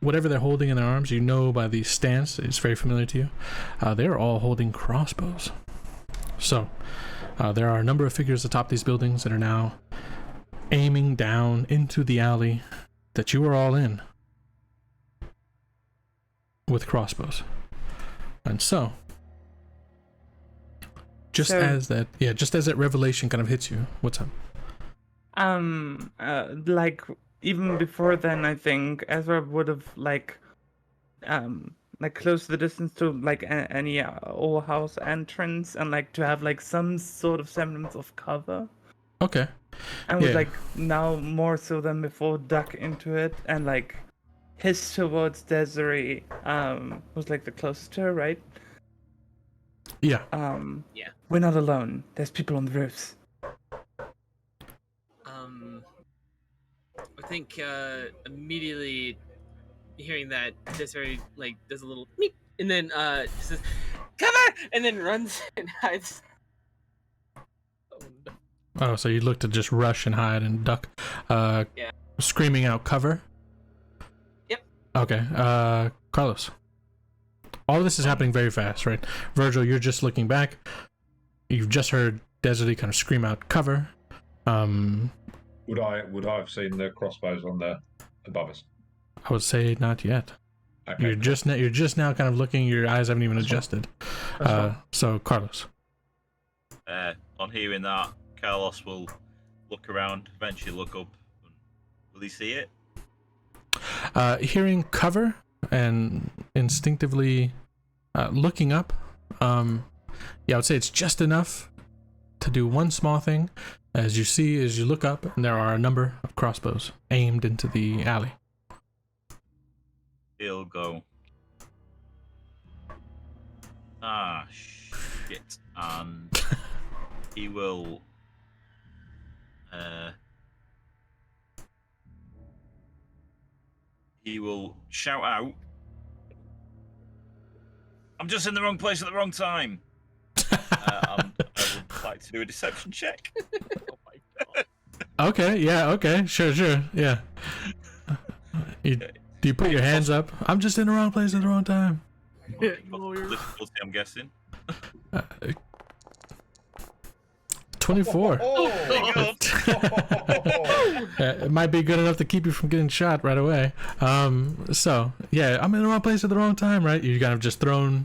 whatever they're holding in their arms, you know by the stance, it's very familiar to you. They're all holding crossbows. So there are a number of figures atop these buildings that are now aiming down into the alley that you are all in with crossbows. And so just as that revelation kind of hits you, what's up? Like even before then, I think Ezra would have like closed the distance to like any old house entrance and like to have like some sort of semblance of cover. Okay. And would like now more so than before duck into it and like hiss towards Desiree, who's like the closest to her, right? Yeah. Yeah. We're not alone. There's people on the roofs. I think immediately hearing that, Desiree like does a little meep, and then says, "Cover!" and then runs and hides. Oh, so you look to just rush and hide and duck, Yeah. screaming out cover? Yep. Okay, Carlos. All of this is happening very fast, right? Virgil, you're just looking back. You've just heard Desiree kind of scream out cover. Would I have seen the crossbows on the above us? I would say not yet. Okay. You're just now kind of looking. Your eyes haven't even adjusted. So Carlos. On hearing that, Carlos will look around, eventually look up. Will he see it? Hearing cover and instinctively looking up, I would say it's just enough to do one small thing. As you look up, and there are a number of crossbows aimed into the alley. He'll go, shit, and he will shout out, "I'm just in the wrong place at the wrong time." I would like to do a deception check. Oh my god. Okay, yeah, okay, sure, yeah. Do you put your hands up? I'm just in the wrong place at the wrong time. Difficulty, I'm guessing. 24. It might be good enough to keep you from getting shot right away. So yeah, I'm in the wrong place at the wrong time, right? You kind of just thrown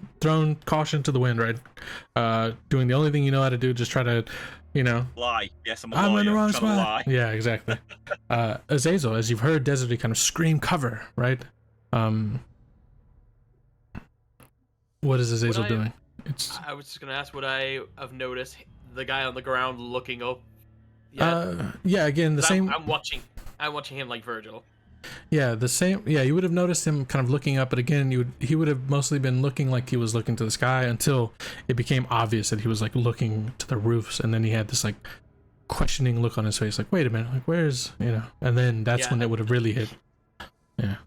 caution to the wind, right? Doing the only thing you know how to do, just try to, Lie. Yes, I'm in the wrong trying to spot. lie. Yeah, exactly. Azazel, as you've heard Desiree kind of scream cover, right? What is Azazel doing? I was just gonna ask, would I have noticed the guy on the ground looking up? Yeah, again, the same. I'm watching him like Virgil. Yeah, the same. Yeah, you would have noticed him kind of looking up, but again, he would have mostly been looking like he was looking to the sky until it became obvious that he was like looking to the roofs, and then he had this like questioning look on his face, like, wait a minute, like where's, and then that's when it would have really hit. Yeah.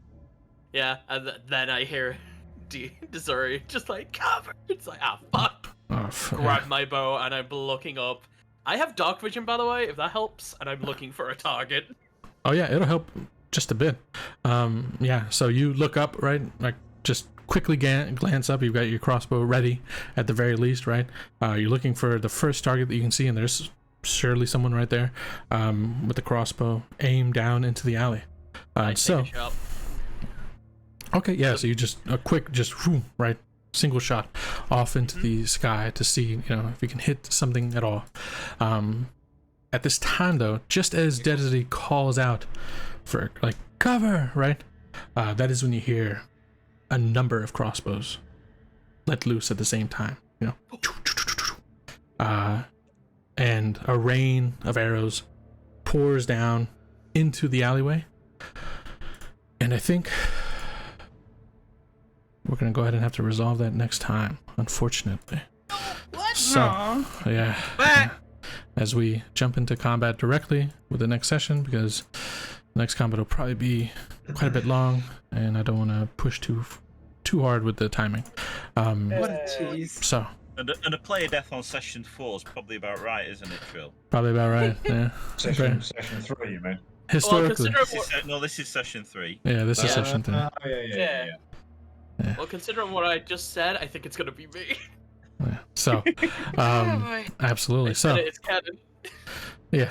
Yeah, and then I hear Desiree just like cover. It's like, fuck. Grab my bow and I'm looking up. I have dark vision, by the way, if that helps, and I'm looking for a target. Oh yeah, it'll help just a bit. Yeah, so you look up, right? Like just quickly glance up. You've got your crossbow ready at the very least, right? You're looking for the first target that you can see, and there's surely someone right there with the crossbow aimed down into the alley. Okay, yeah, so you just a quick right, single shot off into the sky to see, if you can hit something at all. At this time, though, just as Desiree calls out for like cover, right, that is when you hear a number of crossbows let loose at the same time, and a rain of arrows pours down into the alleyway, and I think we're gonna go ahead and have to resolve that next time, unfortunately. What? So, yeah. As we jump into combat directly with the next session, because the next combat will probably be quite a bit long, and I don't want to push too hard with the timing. What a cheese. So, And a player death on session 4 is probably about right, isn't it, Trill? Probably about right. Yeah. Session 3, you mean? Historically. This is session 3. Yeah, this is session 3. Yeah. Well, considering what I just said, I think it's gonna be me. Yeah. So, absolutely. So, It's canon. yeah,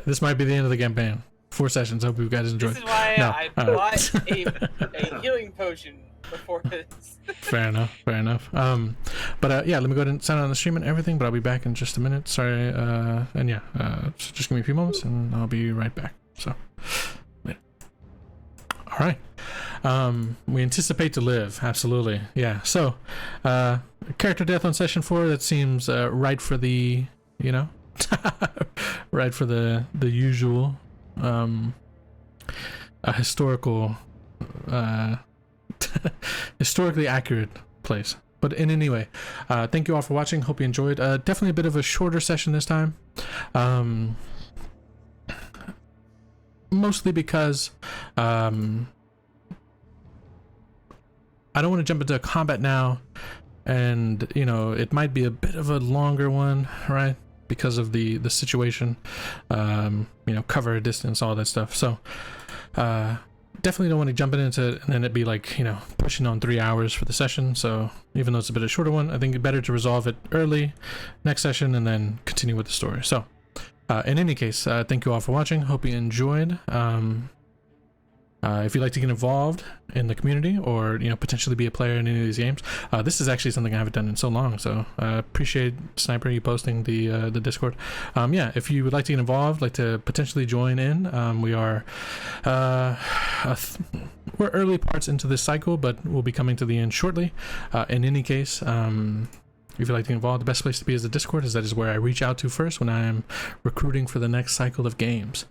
this might be the end of the campaign. 4 sessions. Hope you guys enjoyed. This is why No, I bought a healing potion before this. Fair enough. But yeah, let me go ahead and sign on the stream and everything. But I'll be back in just a minute. Sorry. And yeah, so just give me a few moments and I'll be right back. So, later. All right. We anticipate to live. Absolutely. Yeah. So, character death on session 4. That seems right for the, right for the usual historical historically accurate place. But in any way, thank you all for watching. Hope you enjoyed. Definitely a bit of a shorter session this time, mostly because I don't want to jump into combat now, and it might be a bit of a longer one, right, because of the situation, cover distance, all that stuff. So definitely don't want to jump into it and then it'd be like pushing on 3 hours for the session. So even though it's a bit of a shorter one, I think it's better to resolve it early next session and then continue with the story. So in any case, thank you all for watching. Hope you enjoyed. If you'd like to get involved in the community or potentially be a player in any of these games, this is actually something I haven't done in so long, so appreciate Sniper you posting the Discord. Yeah, if you would like to get involved, like to potentially join in, we are we're early parts into this cycle, but we'll be coming to the end shortly. In any case, if you'd like to get involved, the best place to be is the Discord, as that is where I reach out to first when I am recruiting for the next cycle of games.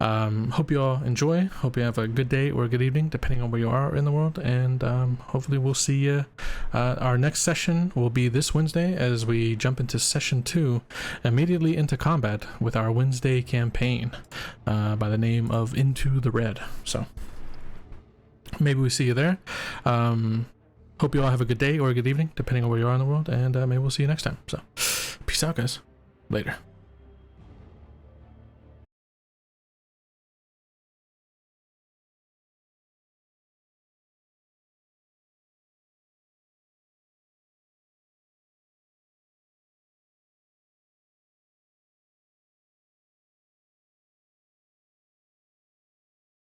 Hope you all enjoy. Hope you have a good day or a good evening, depending on where you are in the world. And hopefully we'll see you. Our next session will be this Wednesday as we jump into session 2, immediately into combat with our Wednesday campaign by the name of Into the Red. So maybe we see you there. Hope you all have a good day or a good evening, depending on where you are in the world, and maybe we'll see you next time. So, peace out, guys. Later.